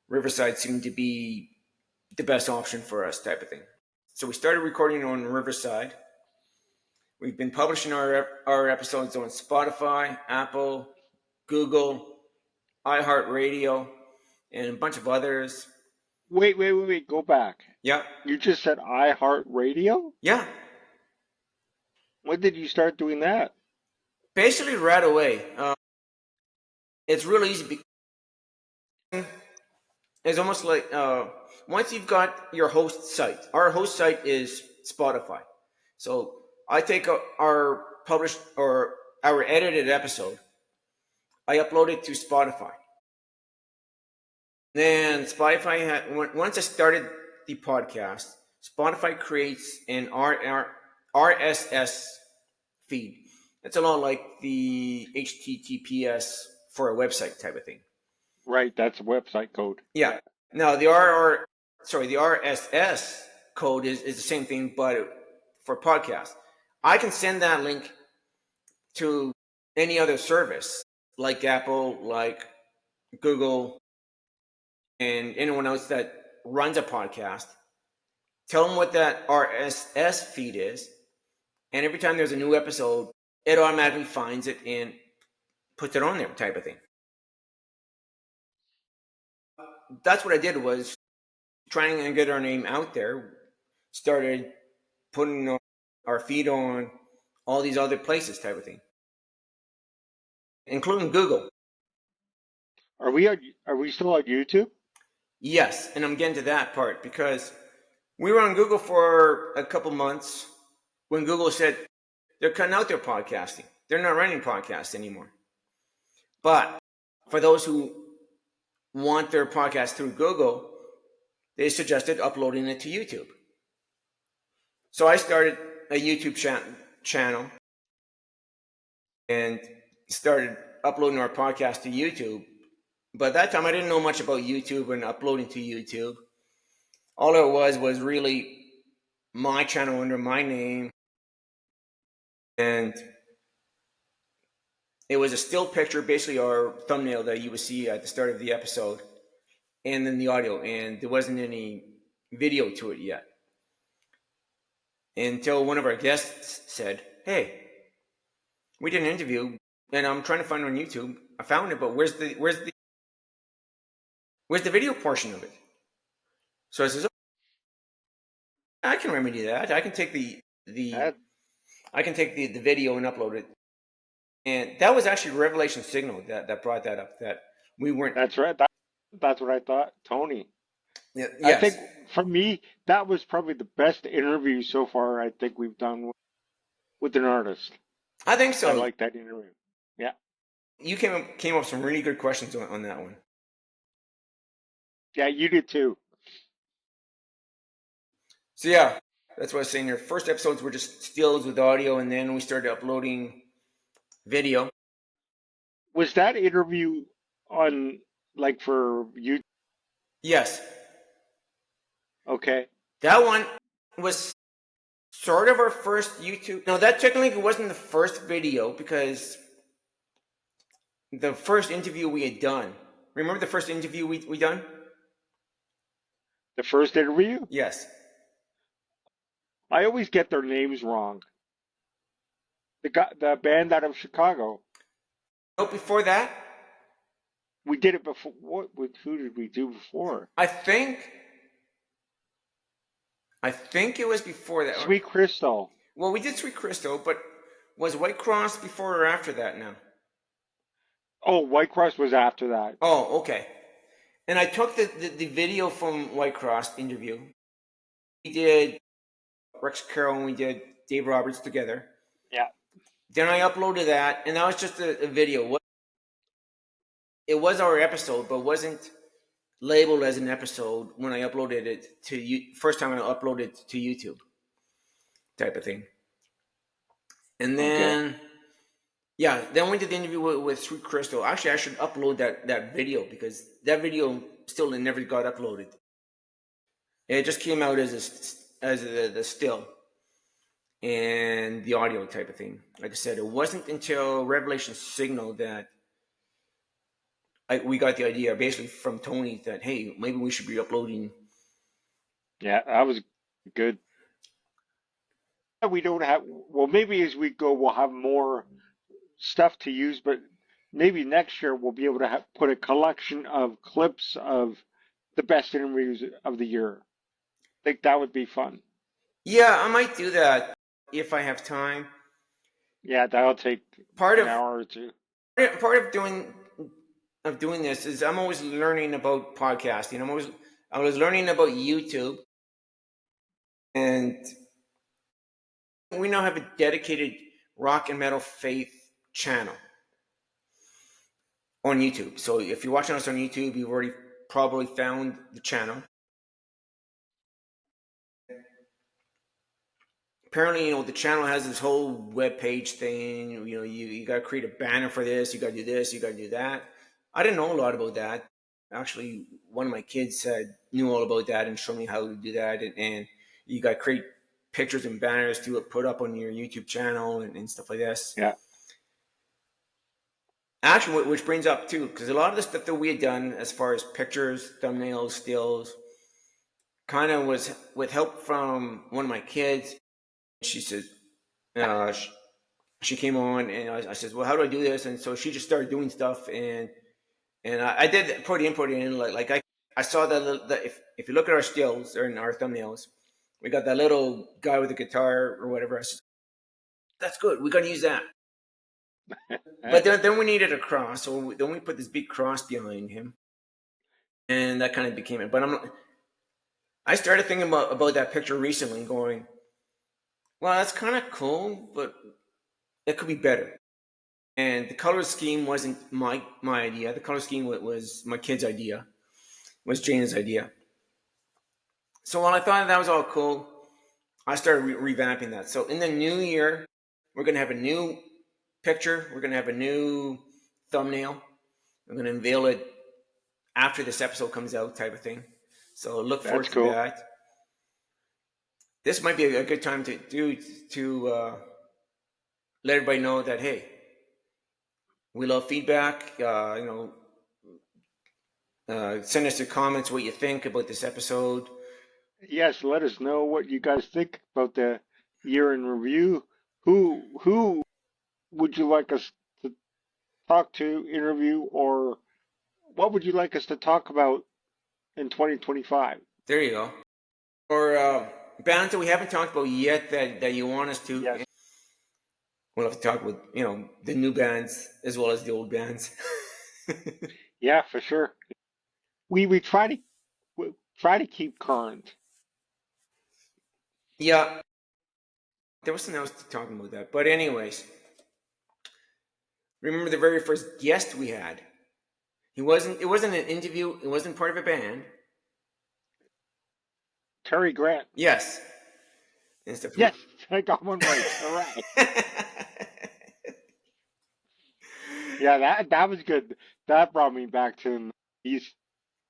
Speaker 1: Riverside seemed to be the best option for us type of thing. So we started recording on Riverside. We've been publishing our episodes on Spotify, Apple, Google, iHeartRadio, and a bunch of others.
Speaker 2: Wait. Go back.
Speaker 1: Yeah.
Speaker 2: You just said iHeartRadio?
Speaker 1: Yeah.
Speaker 2: When did you start doing that?
Speaker 1: Basically right away. It's real easy. It's almost like once you've got your host site. Our host site is Spotify. So I take our published or our edited episode, I upload it to Spotify. Then Spotify once I started the podcast, Spotify creates an RSS feed. It's a lot like the HTTPS for a website type of thing.
Speaker 2: Right, that's a website code.
Speaker 1: Yeah. Now the RSS code is the same thing, but for podcasts. I can send that link to any other service like Apple, like Google, and anyone else that runs a podcast. Tell them what that RSS feed is, and every time there's a new episode, it automatically finds it and puts it on there type of thing. That's what I did, was trying to get our name out there. Started putting our feed on all these other places type of thing, including Google.
Speaker 2: Are we still on YouTube?
Speaker 1: Yes, and I'm getting to that part because we were on Google for a couple months when Google said they're cutting out their podcasting. They're not running podcasts anymore. But for those who want their podcast through Google, they suggested uploading it to YouTube. So I started a YouTube channel and started uploading our podcast to YouTube. But at that time, I didn't know much about YouTube and uploading to YouTube. All it was really my channel under my name. And it was a still picture, basically our thumbnail that you would see at the start of the episode, and then the audio. And there wasn't any video to it yet. Until one of our guests said, "Hey, we did an interview, and I'm trying to find it on YouTube. I found it, but where's the video portion of it?" So I says, "Oh, I can remedy that. I can take the video and upload it." And that was actually Revelation Signal that brought that up. That we weren't.
Speaker 2: That's right. That's what I thought, Tony.
Speaker 1: Yeah,
Speaker 2: I
Speaker 1: yes.
Speaker 2: think for me, that was probably the best interview so far I think we've done with an artist.
Speaker 1: I think so.
Speaker 2: I like that interview. Yeah.
Speaker 1: You came up with some really good questions on that one.
Speaker 2: Yeah, you did too.
Speaker 1: So yeah, that's what I was saying. Your first episodes were just stills with audio, and then we started uploading video.
Speaker 2: Was that interview on, like, for you?
Speaker 1: Yes.
Speaker 2: Okay.
Speaker 1: That one was sort of our first YouTube. No, that technically wasn't the first video because the first interview we had done. Remember the first interview we done?
Speaker 2: The first interview?
Speaker 1: Yes.
Speaker 2: I always get their names wrong. The band out of Chicago.
Speaker 1: No, before that?
Speaker 2: We did it before. Who did we do before?
Speaker 1: I think it was before that.
Speaker 2: Sweet Crystal.
Speaker 1: Well, we did Sweet Crystal, but was Whitecross before or after that now?
Speaker 2: Oh, Whitecross was after that.
Speaker 1: Oh, okay. And I took the video from Whitecross interview. We did Rex Carroll and we did Dave Roberts together.
Speaker 2: Yeah.
Speaker 1: Then I uploaded that, and that was just a video. It was our episode, but wasn't labeled as an episode when I uploaded it to you. First time I uploaded it to YouTube, type of thing. And then, yeah, then we did the interview with Sweet Crystal. Actually, I should upload that video because that video still never got uploaded. It just came out as the still and the audio type of thing. Like I said, it wasn't until Revelation Signal that we got the idea, basically from Tony, that hey, maybe we should be uploading.
Speaker 2: Yeah, that was good. We don't have, well, maybe as we go, we'll have more stuff to use, but maybe next year we'll be able to put a collection of clips of the best interviews of the year. I think that would be fun.
Speaker 1: Yeah, I might do that if I have time.
Speaker 2: Yeah, that'll take an hour or two.
Speaker 1: Part of doing this is I'm always learning about podcasting. I was learning about YouTube, and we now have a dedicated rock and metal faith channel on YouTube. So if you're watching us on YouTube, you've already probably found the channel. Apparently, the channel has this whole web page thing. You got to create a banner for this. You got to do this. You got to do that. I didn't know a lot about that. Actually, one of my kids knew all about that and showed me how to do that. And you got to create pictures and banners to put up on your YouTube channel and stuff like this.
Speaker 2: Yeah.
Speaker 1: Actually, which brings up too, because a lot of the stuff that we had done as far as pictures, thumbnails, stills, kind of was with help from one of my kids. She said, she came on, and I said, well, how do I do this? And so she just started doing stuff, and I did put in like I saw that if you look at our stills or in our thumbnails, we got that little guy with a guitar or whatever. I said, that's good. We're gonna use that. But then we needed a cross, so then we put this big cross behind him, and that kind of became it. But I started thinking about that picture recently, going, well, that's kind of cool, but it could be better. And the color scheme wasn't my idea. The color scheme was my kid's idea, was Jane's idea. So while I thought that was all cool, I started revamping that. So in the new year, we're going to have a new picture. We're going to have a new thumbnail. I'm going to unveil it after this episode comes out, type of thing. So look forward to that. This might be a good time to let everybody know that, hey, we love feedback. Send us your comments, what you think about this episode.
Speaker 2: Yes, let us know what you guys think about the year in review. Who would you like us to talk to, interview, or what would you like us to talk about in 2025?
Speaker 1: There you go. Or bands that we haven't talked about yet that you want us to.
Speaker 2: Yes.
Speaker 1: We'll have to talk with, the new bands as well as the old bands.
Speaker 2: Yeah, for sure. We try to keep current.
Speaker 1: Yeah. There was something else talking about that. But anyways, remember the very first guest we had? It wasn't an interview. It wasn't part of a band.
Speaker 2: Terry Grant.
Speaker 1: Yes.
Speaker 2: Yes, I got one right. All right. Yeah, that was good. That brought me back to these,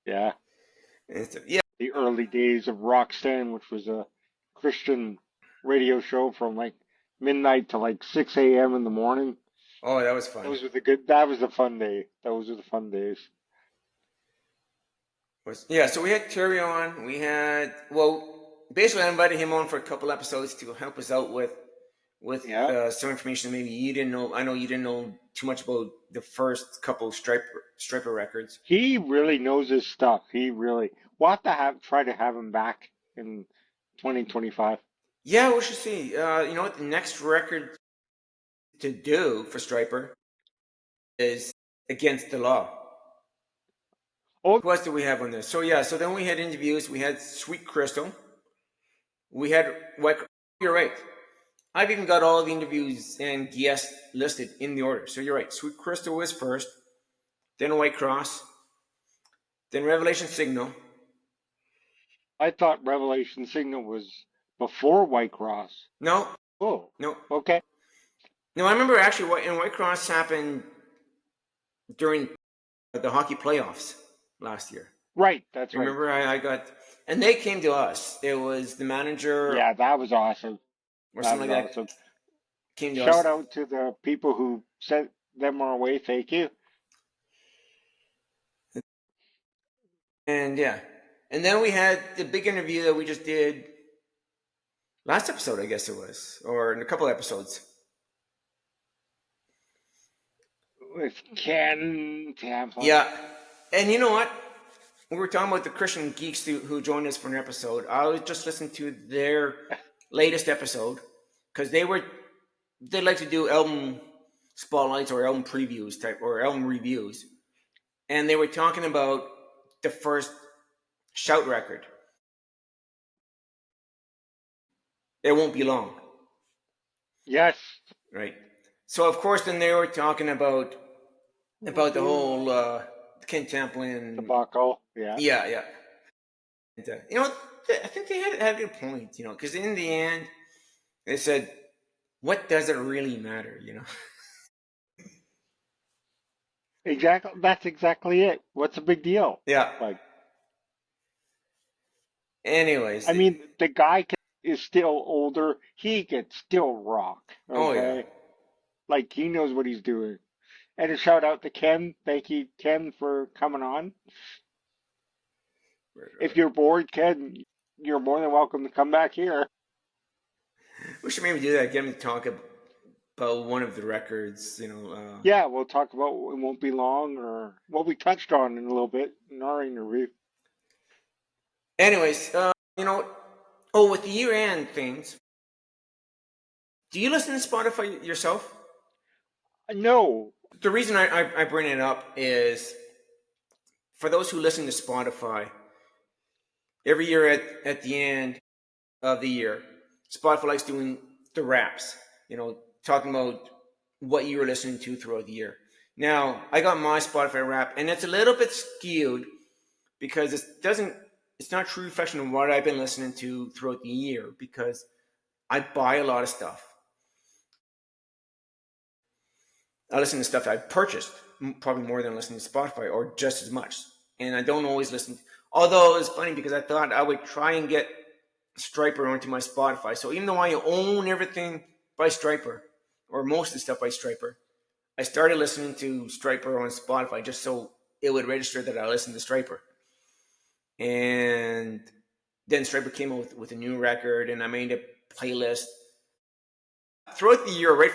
Speaker 2: yeah. The early days of Roxanne, which was a Christian radio show from like midnight to like 6 a.m. in the morning.
Speaker 1: Oh, that was fun.
Speaker 2: That was a fun day. Those were the fun days.
Speaker 1: Yeah, so we had Terry on. Basically I invited him on for a couple episodes to help us out with some information maybe you didn't know. I know you didn't know too much about the first couple of Stryper records.
Speaker 2: He really knows his stuff. We'll have to try to have him back in 2025.
Speaker 1: Yeah, we should see. You know what? The next record to do for Stryper is against the law.
Speaker 2: Oh,
Speaker 1: Who else do we have on this? So yeah, so then we had interviews. We had Sweet Crystal. We had White. You're right. I've even got all the interviews and guests listed in the order. So you're right. Sweet Crystal was first, then Whitecross, then Revelation Signal.
Speaker 2: I thought Revelation Signal was before Whitecross.
Speaker 1: No,
Speaker 2: Oh,
Speaker 1: no,
Speaker 2: okay.
Speaker 1: no. I remember actually, and Whitecross happened during the hockey playoffs last year.
Speaker 2: Right, that's right.
Speaker 1: Remember, I got, and they came to us. It was the manager
Speaker 2: Yeah, that was awesome.
Speaker 1: or
Speaker 2: That
Speaker 1: something
Speaker 2: was
Speaker 1: like that
Speaker 2: awesome.
Speaker 1: came to us.
Speaker 2: Shout out to the people who sent them our way. Thank you.
Speaker 1: And yeah, and then we had the big interview that we just did last episode, I guess it was, or in a couple episodes.
Speaker 2: With Ken Tamplin.
Speaker 1: Yeah, and you know what? We were talking about the Christian geeks who joined us for an episode. I was just listening to their latest episode because they like to do album spotlights or album previews type or album reviews, and they were talking about the first Shout record. It won't be long,
Speaker 2: Yes.
Speaker 1: right? So of course, then they were talking about the whole Ken Tamplin
Speaker 2: Debacle. Yeah.
Speaker 1: Yeah, yeah. And, you know, I think they had a good point, you know, because in the end, they said, what does it really matter, you know?
Speaker 2: Exactly. That's exactly it. What's the big deal?
Speaker 1: Yeah.
Speaker 2: Like,
Speaker 1: Anyways.
Speaker 2: I mean, the guy is still older. He can still rock.
Speaker 1: Oh,
Speaker 2: Okay.
Speaker 1: yeah.
Speaker 2: Like, he knows what he's doing. And a shout out to Ken. Thank you, Ken, for coming on. If you're bored, Ken, you're more than welcome to come back here.
Speaker 1: We should maybe do that, get him to talk about one of the records, you know.
Speaker 2: Yeah, we'll talk about It Won't Be Long or what we touched on in a little bit in our interview.
Speaker 1: Anyways, you know, with the year-end things, do you listen to Spotify yourself?
Speaker 2: No.
Speaker 1: The reason I bring it up is for those who listen to Spotify, every year at the end of the year, Spotify likes doing the wraps, you know, talking about what you were listening to throughout the year. Now, I got my Spotify wrap, and it's a little bit skewed because it's not a true reflection of what I've been listening to throughout the year because I buy a lot of stuff. I listen to stuff I've purchased, probably more than listening to Spotify, or just as much. And I don't always listen. Although it's funny because I thought I would try and get Stryper onto my Spotify. So even though I own everything by Stryper, or most of the stuff by Stryper, I started listening to Stryper on Spotify just so it would register that I listened to Stryper. And then Stryper came out with a new record, and I made a playlist throughout the year, right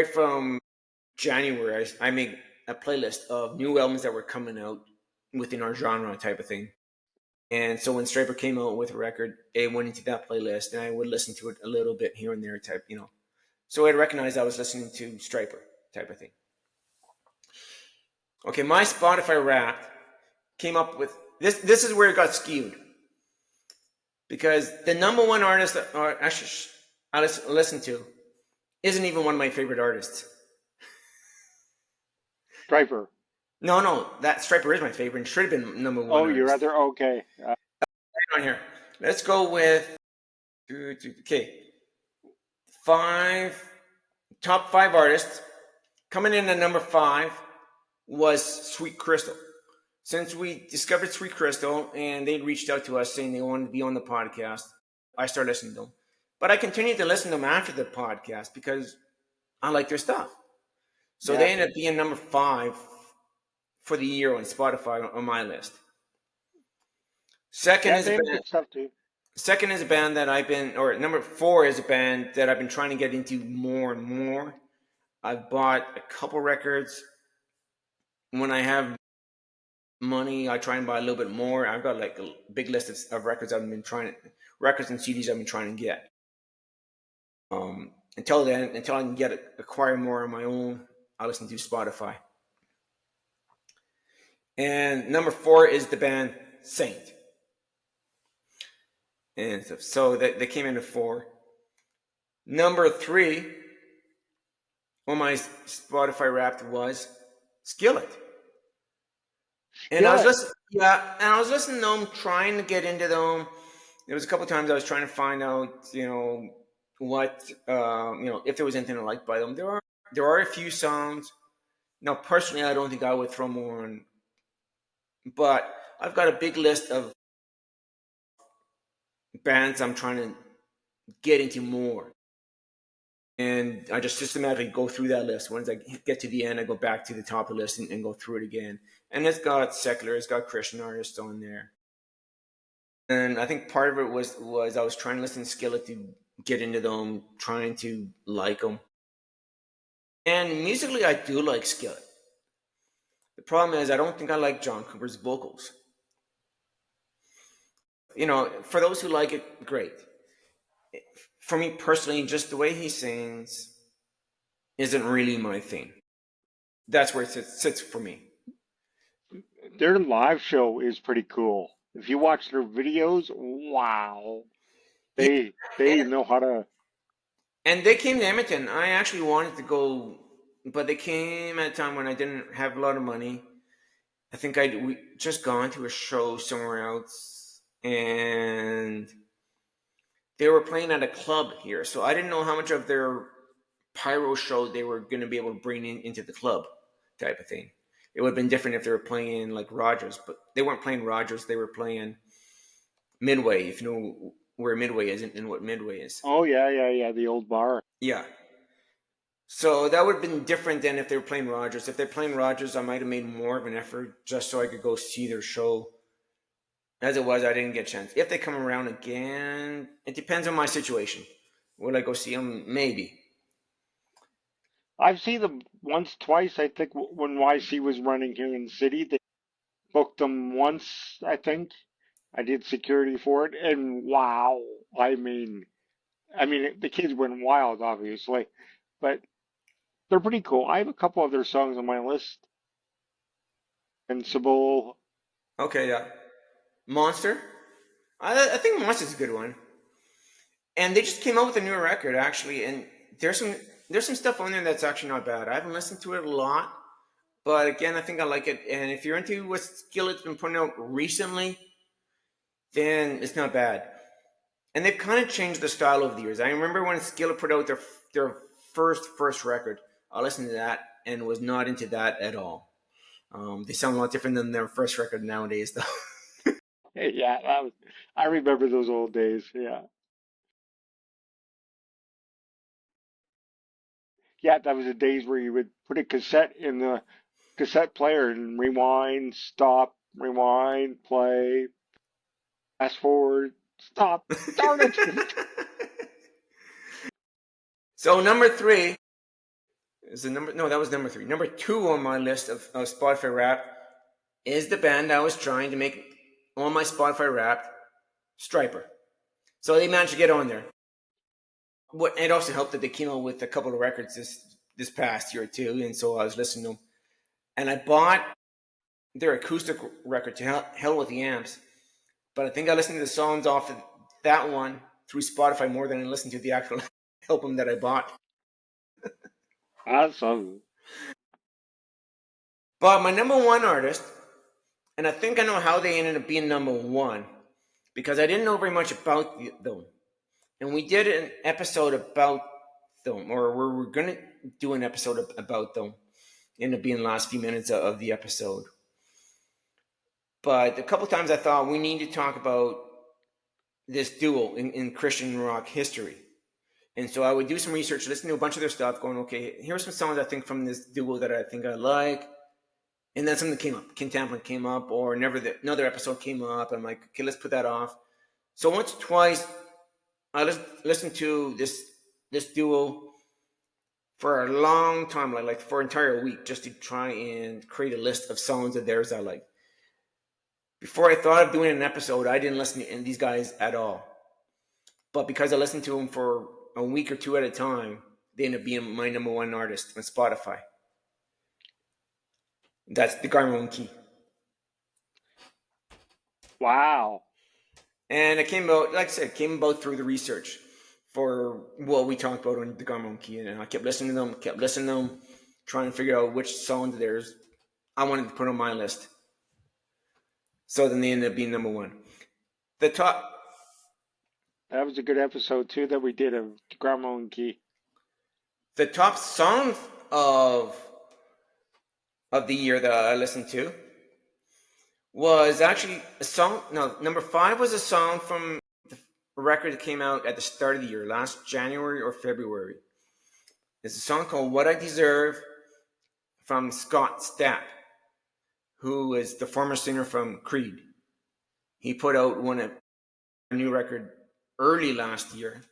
Speaker 1: from January. I made a playlist of new albums that were coming out within our genre type of thing. And so when Stryper came out with a record, it went into that playlist, and I would listen to it a little bit here and there type, you know. So I'd recognize I was listening to Stryper type of thing. Okay, my Spotify Wrapped came up with this. This is where it got skewed because the number one artist that I listen to isn't even one of my favorite artists.
Speaker 2: Stryper.
Speaker 1: No, that Stryper is my favorite and should have been number one.
Speaker 2: Oh, your other, okay.
Speaker 1: On here. Let's go with okay. Top five artists. Coming in at number 5 was Sweet Crystal. Since we discovered Sweet Crystal and they reached out to us saying they wanted to be on the podcast, I started listening to them. But I continued to listen to them after the podcast because I like their stuff. So they ended up being number 5 for the year on Spotify on my list. Second is a band that I've been, or number 4 is a band that I've been trying to get into more and more. I've bought a couple records. When I have money, I try and buy a little bit more. I've got like a big list of records and CDs I've been trying to get. Until I can acquire more on my own, I listen to Spotify. And number 4 is the band Saint. And so they came into 4. Number 3 on my Spotify Wrapped was Skillet. And I was listening, and I was listening to them, trying to get into them. There was a couple times I was trying to find out, what, if there was anything I liked by them. There are a few songs. Now, personally, I don't think I would throw more on, but I've got a big list of bands I'm trying to get into more. And I just systematically go through that list. Once I get to the end, I go back to the top of the list and go through it again. And it's got secular, it's got Christian artists on there. And I think part of it was I was trying to listen to Skillet to get into them, trying to like them. And musically, I do like Skillet. The problem is I don't think I like John Cooper's vocals. For those who like it, great. For me personally, just the way he sings isn't really my thing. That's where it sits for me.
Speaker 2: Their live show is pretty cool. If you watch their videos, wow. They know how to.
Speaker 1: And they came to Edmonton. I actually wanted to go, but they came at a time when I didn't have a lot of money. I think we just gone to a show somewhere else, and they were playing at a club here. So I didn't know how much of their pyro show they were going to be able to bring into the club type of thing. It would have been different if they were playing like Rogers, but they weren't playing Rogers. They were playing Midway, if you know where Midway is and what Midway is.
Speaker 2: Oh, yeah, the old bar.
Speaker 1: Yeah. So that would have been different than if they were playing Rogers. If they're playing Rogers, I might have made more of an effort just so I could go see their show. As it was, I didn't get a chance. If they come around again, it depends on my situation. Will I go see them? Maybe.
Speaker 2: I've seen them once, twice. I think when YC was running here in the city, they booked them once, I think. I did security for it, and wow. I mean, the kids went wild, obviously, but they're pretty cool. I have a couple of their songs on my list. Invincible.
Speaker 1: Okay, yeah. Monster? I think Monster's a good one. And they just came out with a new record, actually, and there's some stuff on there that's actually not bad. I haven't listened to it a lot, but again, I think I like it. And if you're into what Skillet's been putting out recently, then it's not bad. And they've kind of changed the style over the years. I remember when Skillet put out their first record, I listened to that and was not into that at all. They sound a lot different than their first record nowadays, though.
Speaker 2: Yeah, I remember those old days. Yeah. Yeah, that was the days where you would put a cassette in the cassette player and rewind, stop, rewind, play, fast forward, stop. Darn it!
Speaker 1: So number 3 is that was number 3. Number 2 on my list of Spotify Wrapped is the band I was trying to make on my Spotify Wrapped, Stryper. So they managed to get on there. It also helped that they came out with a couple of records this past year too, and so I was listening to them. And I bought their acoustic record, To Hell with the Amps, but I think I listened to the songs off of that one through Spotify more than I listened to the actual album that I bought.
Speaker 2: Awesome.
Speaker 1: But my number 1 artist, and I think I know how they ended up being number 1, because I didn't know very much about them. And we did an episode about them, or we're going to do an episode about them. Ended up being the last few minutes of the episode. But a couple times I thought we need to talk about this duo in Christian rock history. And so I would do some research, listen to a bunch of their stuff, going, okay, here's some songs I think from this duo that I think I like. And then something came up. Ken Tamplin came up, or another episode came up. I'm like, okay, let's put that off. So once or twice, I listened to this duo for a long time, like for an entire week, just to try and create a list of songs of theirs I like. Before I thought of doing an episode, I didn't listen to these guys at all. But because I listened to them for a week or two at a time, they ended up being my number 1 artist on Spotify. That's the Garmin key.
Speaker 2: Wow.
Speaker 1: And it came about, like I said, came about through the research for what we talked about on the Garmin key. And I kept listening to them, trying to figure out which songs of theirs I wanted to put on my list. So then they ended up being number one. The top
Speaker 2: That was a good episode too that we did of Grandma and Key.
Speaker 1: the top song of the year that I listened to was actually a song. No, number 5 was a song from the record that came out at the start of the year, last January or February. It's a song called "What I Deserve" from Scott Stapp, who is the former singer from Creed. He put out a new record early last year,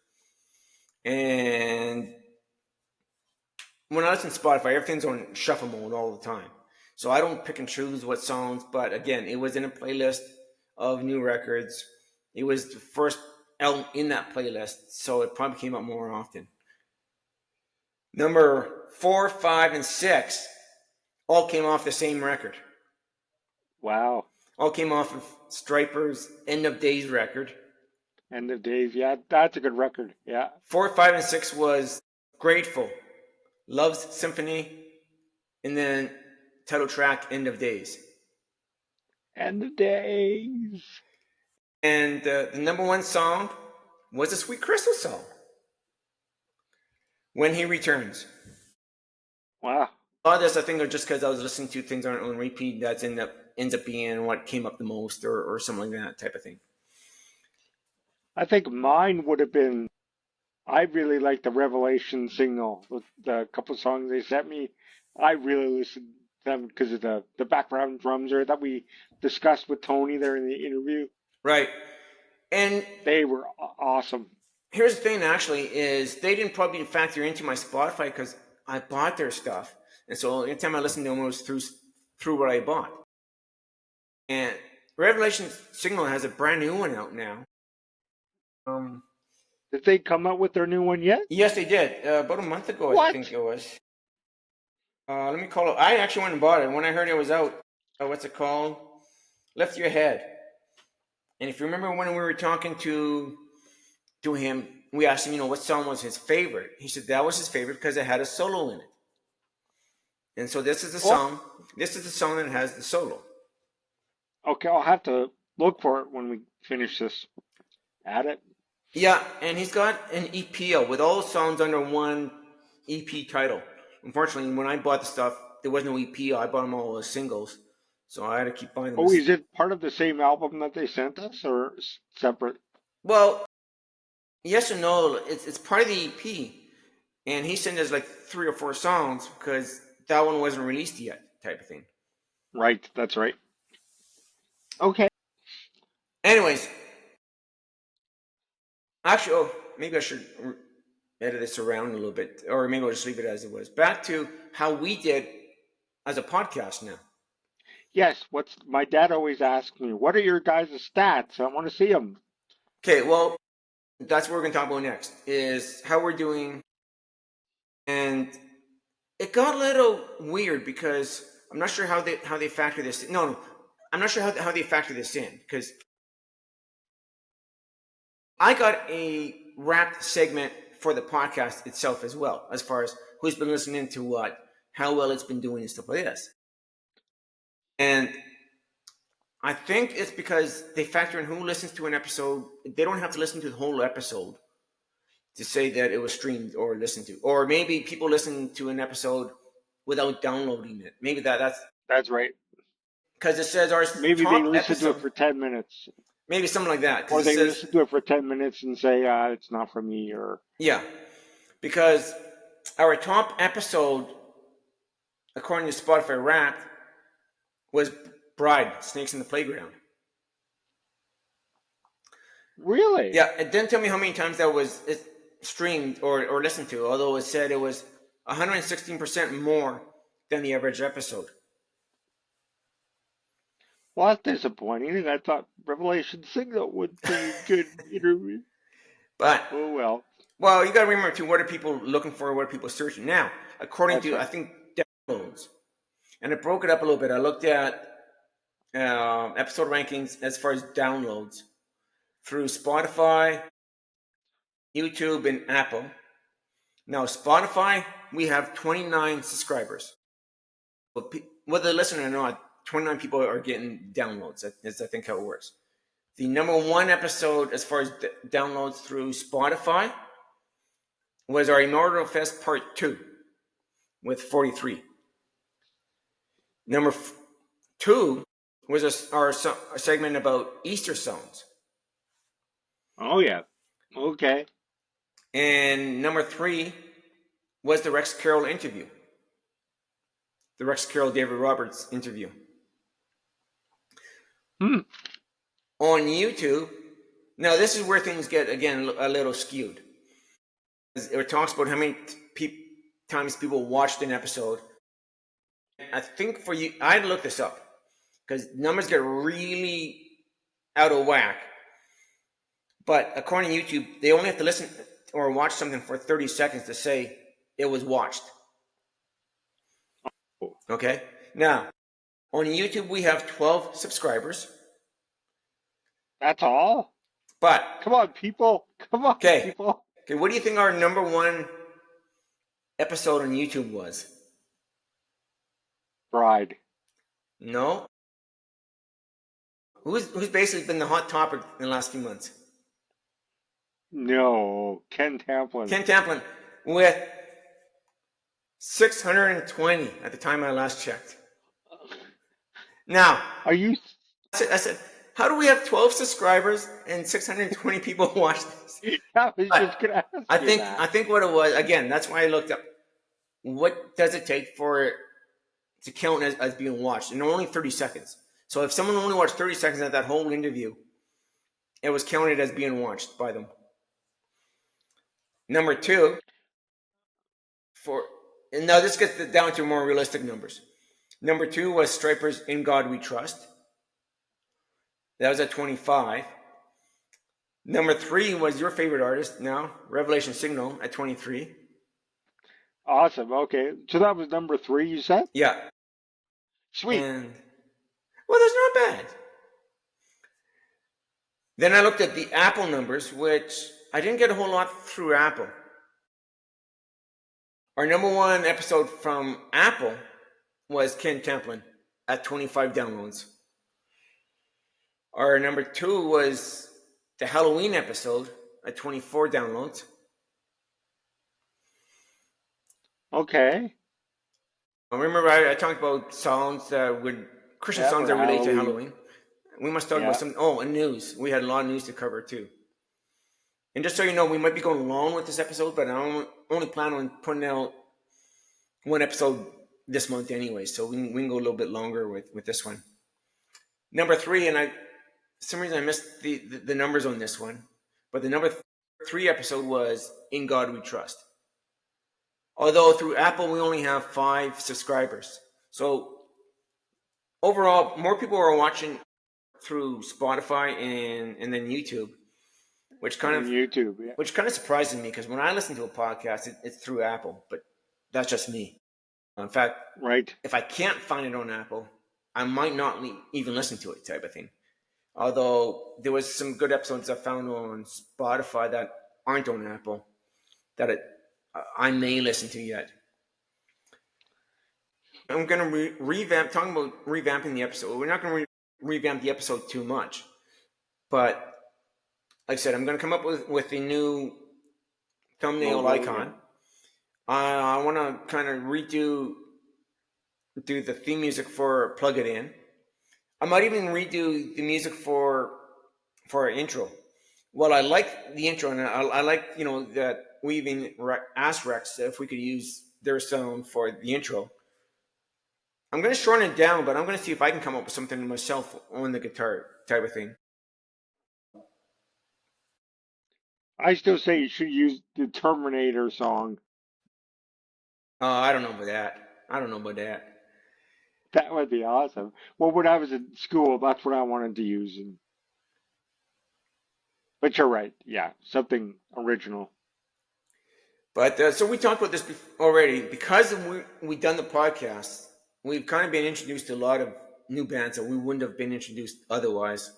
Speaker 1: and when I listen to Spotify, everything's on shuffle mode all the time. So I don't pick and choose what songs, but again, it was in a playlist of new records. It was the first album in that playlist, so it probably came up more often. Number 4, 5, and 6 all came off the same record.
Speaker 2: Wow.
Speaker 1: All came off of Stryper's End of Days record.
Speaker 2: End of Days. Yeah, that's a good record. Yeah.
Speaker 1: 4, 5, and 6 was Grateful, Love's Symphony, and then title track End of Days.
Speaker 2: End of Days.
Speaker 1: And the number 1 song was a Sweet Crystal song, When He Returns.
Speaker 2: Wow.
Speaker 1: A lot of this, I think, are just because I was listening to things on repeat. That ends up being what came up the most, or something like that type of thing.
Speaker 2: I think mine would have been, I really like the Revelation single, the couple songs they sent me. I really listened to them because of the background drums there that we discussed with Tony there in the interview.
Speaker 1: Right. And
Speaker 2: They were awesome.
Speaker 1: here's the thing, actually, is they didn't probably factor into my Spotify because I bought their stuff. And so anytime I listened to them, it was through what I bought. And Revelation Signal has a brand new one out now.
Speaker 2: Did they come out with their new one yet?
Speaker 1: Yes, they did. About a month ago, I
Speaker 2: What?
Speaker 1: think it was. Let me call it. I actually went and bought it. When I heard it was out, what's it called? Lift Your Head. And if you remember when we were talking to him, we asked him, what song was his favorite. He said that was his favorite because it had a solo in it. And so this is the song. This is the song that has the solo.
Speaker 2: Okay, I'll have to look for it when we finish this. Add it.
Speaker 1: Yeah, and he's got an EP out with all the songs under one EP title. Unfortunately, when I bought the stuff, there was no EP. I bought them all as singles, so I had to keep buying them.
Speaker 2: Oh, is it part of the same album that they sent us, or separate?
Speaker 1: Well, yes and no. It's part of the EP, and he sent us like 3 or 4 songs because that one wasn't released yet, type of thing.
Speaker 2: Right, that's right. Okay.
Speaker 1: Anyways, actually, maybe I should edit this around a little bit, or maybe I'll just leave it as it was. Back to how we did as a podcast now.
Speaker 2: Yes, my dad always asks me, what are your guys' stats? I want to see them.
Speaker 1: Okay, well, that's what we're going to talk about next, is how we're doing. And it got a little weird because I'm not sure how they factor this in. No, I'm not sure how they factor this in, because I got a wrapped segment for the podcast itself as well, as far as who's been listening to what, how well it's been doing and stuff like this. And I think it's because they factor in who listens to an episode. They don't have to listen to the whole episode to say that it was streamed or listened to. Or maybe people listen to an episode without downloading it. Maybe
Speaker 2: That's right.
Speaker 1: because it says our
Speaker 2: Maybe
Speaker 1: top
Speaker 2: they listen
Speaker 1: episode,
Speaker 2: to it for 10 minutes.
Speaker 1: maybe something like that. 'Cause
Speaker 2: Or
Speaker 1: it
Speaker 2: they
Speaker 1: says,
Speaker 2: listen to it for 10 minutes and say, it's not for me, or...
Speaker 1: yeah, because our top episode, according to Spotify Wrapped, was Bride, Snakes in the Playground.
Speaker 2: Really?
Speaker 1: Yeah, it didn't tell me how many times that was streamed or listened to, although it said it was 116% more than the average episode.
Speaker 2: Well, that's disappointing. I thought Revelation Signal would be a good interview.
Speaker 1: But,
Speaker 2: Oh,
Speaker 1: well, you got to remember, too, what are people looking for? What are people searching? Now, according
Speaker 2: That's
Speaker 1: to,
Speaker 2: right.
Speaker 1: I think, downloads. and I broke it up a little bit. I looked at episode rankings as far as downloads through Spotify, YouTube, and Apple. Now, Spotify, we have 29 subscribers. Whether they listen or not, 29 people are getting downloads. That's, I think, how it works. The number one episode as far as downloads through Spotify was our Immortal Fest Part 2 with 43. Number 2 was our segment about Easter songs.
Speaker 2: Oh, yeah. Okay.
Speaker 1: And number 3 was the Rex Carroll interview. The Rex Carroll David Roberts interview. On YouTube, now this is where things get, again, a little skewed. It talks about how many times people watched an episode. I think for you, I had to look this up because numbers get really out of whack. But according to YouTube, they only have to listen or watch something for 30 seconds to say it was watched. Okay? Now, on YouTube, we have 12 subscribers.
Speaker 2: That's all?
Speaker 1: But,
Speaker 2: Come on, people. Come on, people.
Speaker 1: Okay, what do you think our number one episode on YouTube was?
Speaker 2: Bride.
Speaker 1: No. Who's basically been the hot topic in the last few months?
Speaker 2: No. Ken Tamplin.
Speaker 1: Ken Tamplin with 620 at the time I last checked. Now,
Speaker 2: Are you...
Speaker 1: I said, how do we have 12 subscribers and 620 people watch this?
Speaker 2: I was just going to ask you that.
Speaker 1: I think what it was, again, that's why I looked up, what does it take for it to count as being watched? And only 30 seconds. So if someone only watched 30 seconds of that whole interview, it was counted as being watched by them. Number 2, and now this gets down to more realistic numbers. Number 2 was Stryper's In God We Trust. That was at 25. Number 3 was your favorite artist now, Revelation Signal, at 23.
Speaker 2: Awesome. Okay. So that was number 3, you said?
Speaker 1: Yeah.
Speaker 2: Sweet.
Speaker 1: And, well, that's not bad. Then I looked at the Apple numbers, which I didn't get a whole lot through Apple. Our number one episode from Apple was Ken Tamplin at 25 downloads. Our number 2 was the Halloween episode at 24 downloads.
Speaker 2: Okay.
Speaker 1: Remember, I talked about songs Christian songs that relate to Halloween. We must talk about and news. We had a lot of news to cover too. And just so you know, we might be going long with this episode, but I only plan on putting out one episode this month anyway, so we can go a little bit longer with this one. Number 3, and for some reason I missed the numbers on this one, but the number 3 episode was In God We Trust. Although through Apple we only have 5 subscribers. So overall, more people are watching through Spotify and then YouTube, which kind of surprises me because when I listen to a podcast, it's through Apple, but that's just me. In fact, if I can't find it on Apple, I might not even listen to it, type of thing. Although there was some good episodes I found on Spotify that aren't on Apple that I may listen to yet. I'm going to revamp, talking about revamping the episode. We're not going to revamp the episode too much. But, like I said, I'm going to come up with a new thumbnail icon. I want to kind of do the theme music for Plug It In. I might even redo the music for our intro. Well, I like the intro, and I like, that we even asked Rex if we could use their sound for the intro. I'm going to shorten it down, but I'm going to see if I can come up with something myself on the guitar type of thing.
Speaker 2: I still say you should use the Terminator song.
Speaker 1: I don't know about that.
Speaker 2: That would be awesome. Well, when I was in school, that's what I wanted to use. But you're right. Yeah, something original.
Speaker 1: But so we talked about this already. Because we done the podcast we've kind of been introduced to a lot of new bands that we wouldn't have been introduced otherwise.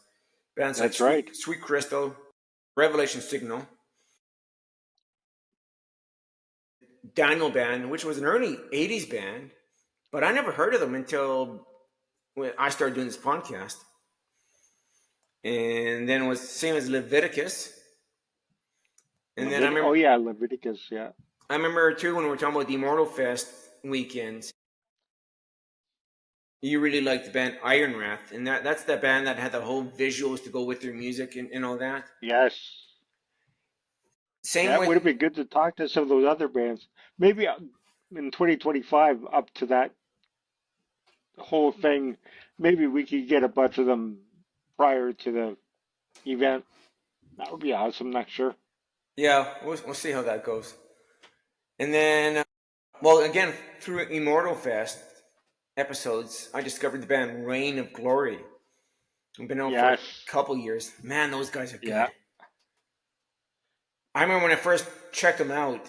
Speaker 1: Bands like
Speaker 2: That's right.
Speaker 1: Sweet Crystal, Revelation Signal, Daniel Band, which was an early 80s band, but I never heard of them until when I started doing this podcast. And then it was the same as Leviticus. And then
Speaker 2: Oh yeah, Leviticus. Yeah.
Speaker 1: I remember too when we were talking about the Immortal Fest weekends, you really liked the band Iron Wrath, and that's the band that had the whole visuals to go with their music and all that.
Speaker 2: Yes.
Speaker 1: Same
Speaker 2: Yeah, it
Speaker 1: with
Speaker 2: would have been good to talk to some of those other bands. Maybe in 2025, up to that whole thing, maybe we could get a bunch of them prior to the event. That would be awesome. Not sure.
Speaker 1: yeah, we'll see how that goes. And then, well, again through Immortal Fest episodes, I discovered the band Reign of Glory. I've been out for a
Speaker 2: Yes.
Speaker 1: couple years. Man, those guys are good.
Speaker 2: Yeah.
Speaker 1: I remember when I first checked them out,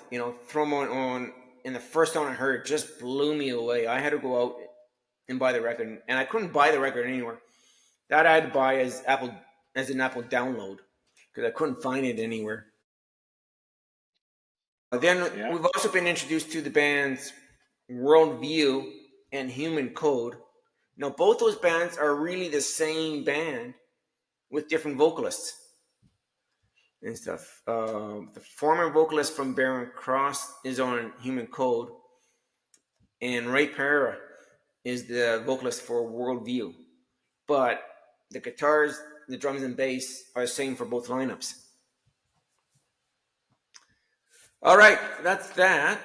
Speaker 1: throw them on, and the first song I heard just blew me away. I had to go out and buy the record, and I couldn't buy the record anywhere. That I had to buy as an Apple download because I couldn't find it anywhere. Then
Speaker 2: Yeah.
Speaker 1: we've also been introduced to the bands Worldview and Human Code. Now, both those bands are really the same band with different vocalists and stuff. The former vocalist from Whitecross is on Human Code, and Ray Parra is the vocalist for Worldview. But the guitars, the drums, and bass are the same for both lineups. All right, that's that.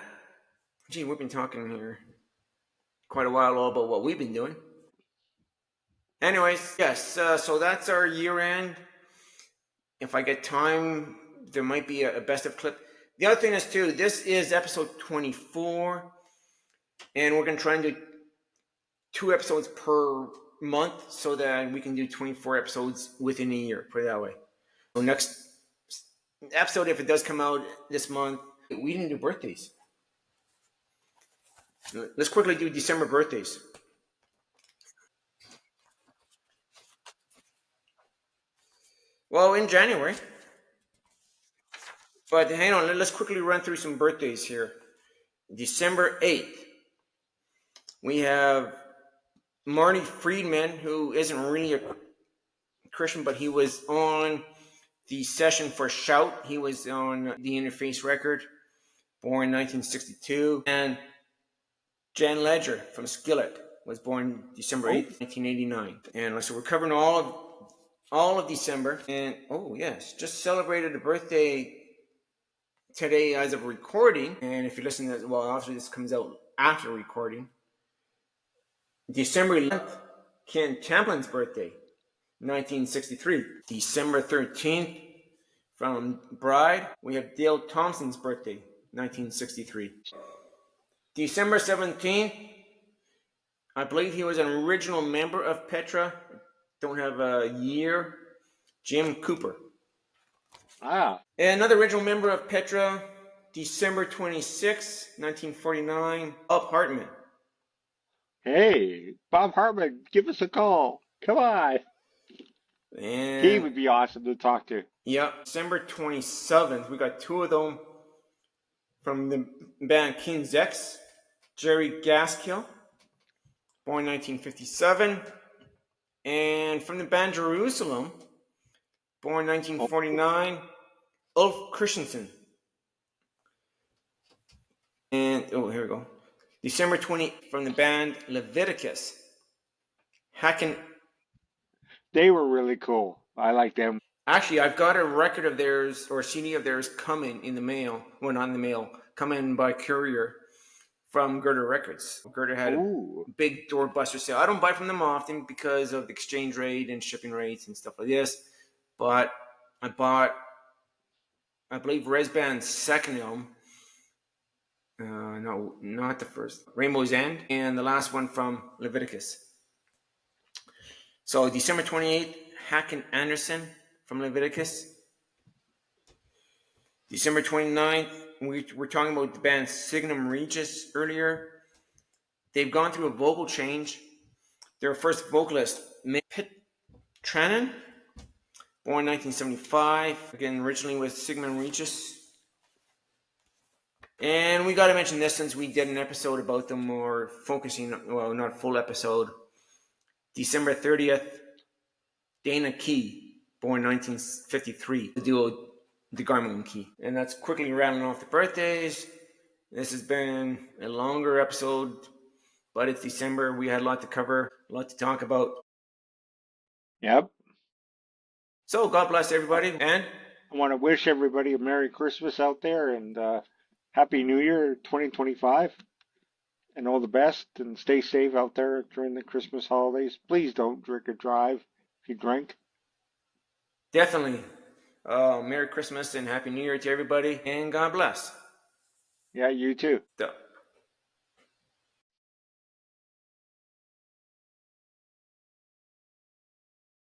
Speaker 1: Gee, we've been talking here quite a while all about what we've been doing. Anyways, yes, so that's our year end. If I get time, there might be a best of clip. The other thing is too, this is episode 24, and we're going to try and do 2 episodes per month so that we can do 24 episodes within a year, put it that way. So next episode, if it does come out this month, we didn't do birthdays. Let's quickly do December birthdays. Well, in January. But hang on, let's quickly run through some birthdays here. December 8th, we have Marty Friedman, who isn't really a Christian, but he was on the session for Shout. He was on the Interface record, born in 1962. And Jan Ledger from Skillet was born December 8th, 1989. And so we're covering all of December. And oh yes, just celebrated a birthday today as of recording. And if you listen to this, well, obviously this comes out after recording. December 11th, Ken Tamplin's birthday, 1963. December 13th, from Bride, we have Dale Thompson's birthday, 1963. December 17th, I believe he was an original member of Petra. Don't have a year. Jim Cooper.
Speaker 2: Ah.
Speaker 1: And another original member of Petra, December 26th, 1949, Bob Hartman.
Speaker 2: Hey, Bob Hartman, give us a call. Come on.
Speaker 1: And
Speaker 2: He would be awesome to talk to.
Speaker 1: yeah, December 27th, we got 2 of them from the band King's X. Jerry Gaskill, born 1957. And from the band Jerusalem, born 1949, Ulf Christensen. And, oh, here we go. December 20th, from the band Leviticus, Hacken.
Speaker 2: They were really cool. I like them.
Speaker 1: Actually, I've got a record of theirs, or a CD of theirs, coming in the mail. Well, not in the mail, coming by courier from Gerda Records. Gerda had
Speaker 2: Ooh.
Speaker 1: a big doorbuster sale. I don't buy from them often because of the exchange rate and shipping rates and stuff like this. But I bought, I believe, Resband's second album. No, not the first. Rainbow's End, and the last one from Leviticus. So December 28th, Hacken Anderson from Leviticus. December 29th, we were talking about the band Signum Regis earlier. They've gone through a vocal change. Their first vocalist, Mick Tranan, born 1975, again originally with Sigmund Regis. And we got to mention this since we did an episode about them, or focusing, well, not a full episode. December 30th, Dana Key, born 1953, the duo the Garmin and Key. And that's quickly rattling off the birthdays. This has been a longer episode, but it's December. We had a lot to cover, a lot to talk about.
Speaker 2: Yep.
Speaker 1: So God bless everybody, and
Speaker 2: I want to wish everybody a Merry Christmas out there, and Happy New Year 2025, and all the best, and stay safe out there during the Christmas holidays. Please don't drink or drive if you drink.
Speaker 1: definitely Merry Christmas and Happy New Year to everybody, and God bless.
Speaker 2: Yeah, you too.
Speaker 1: Duh.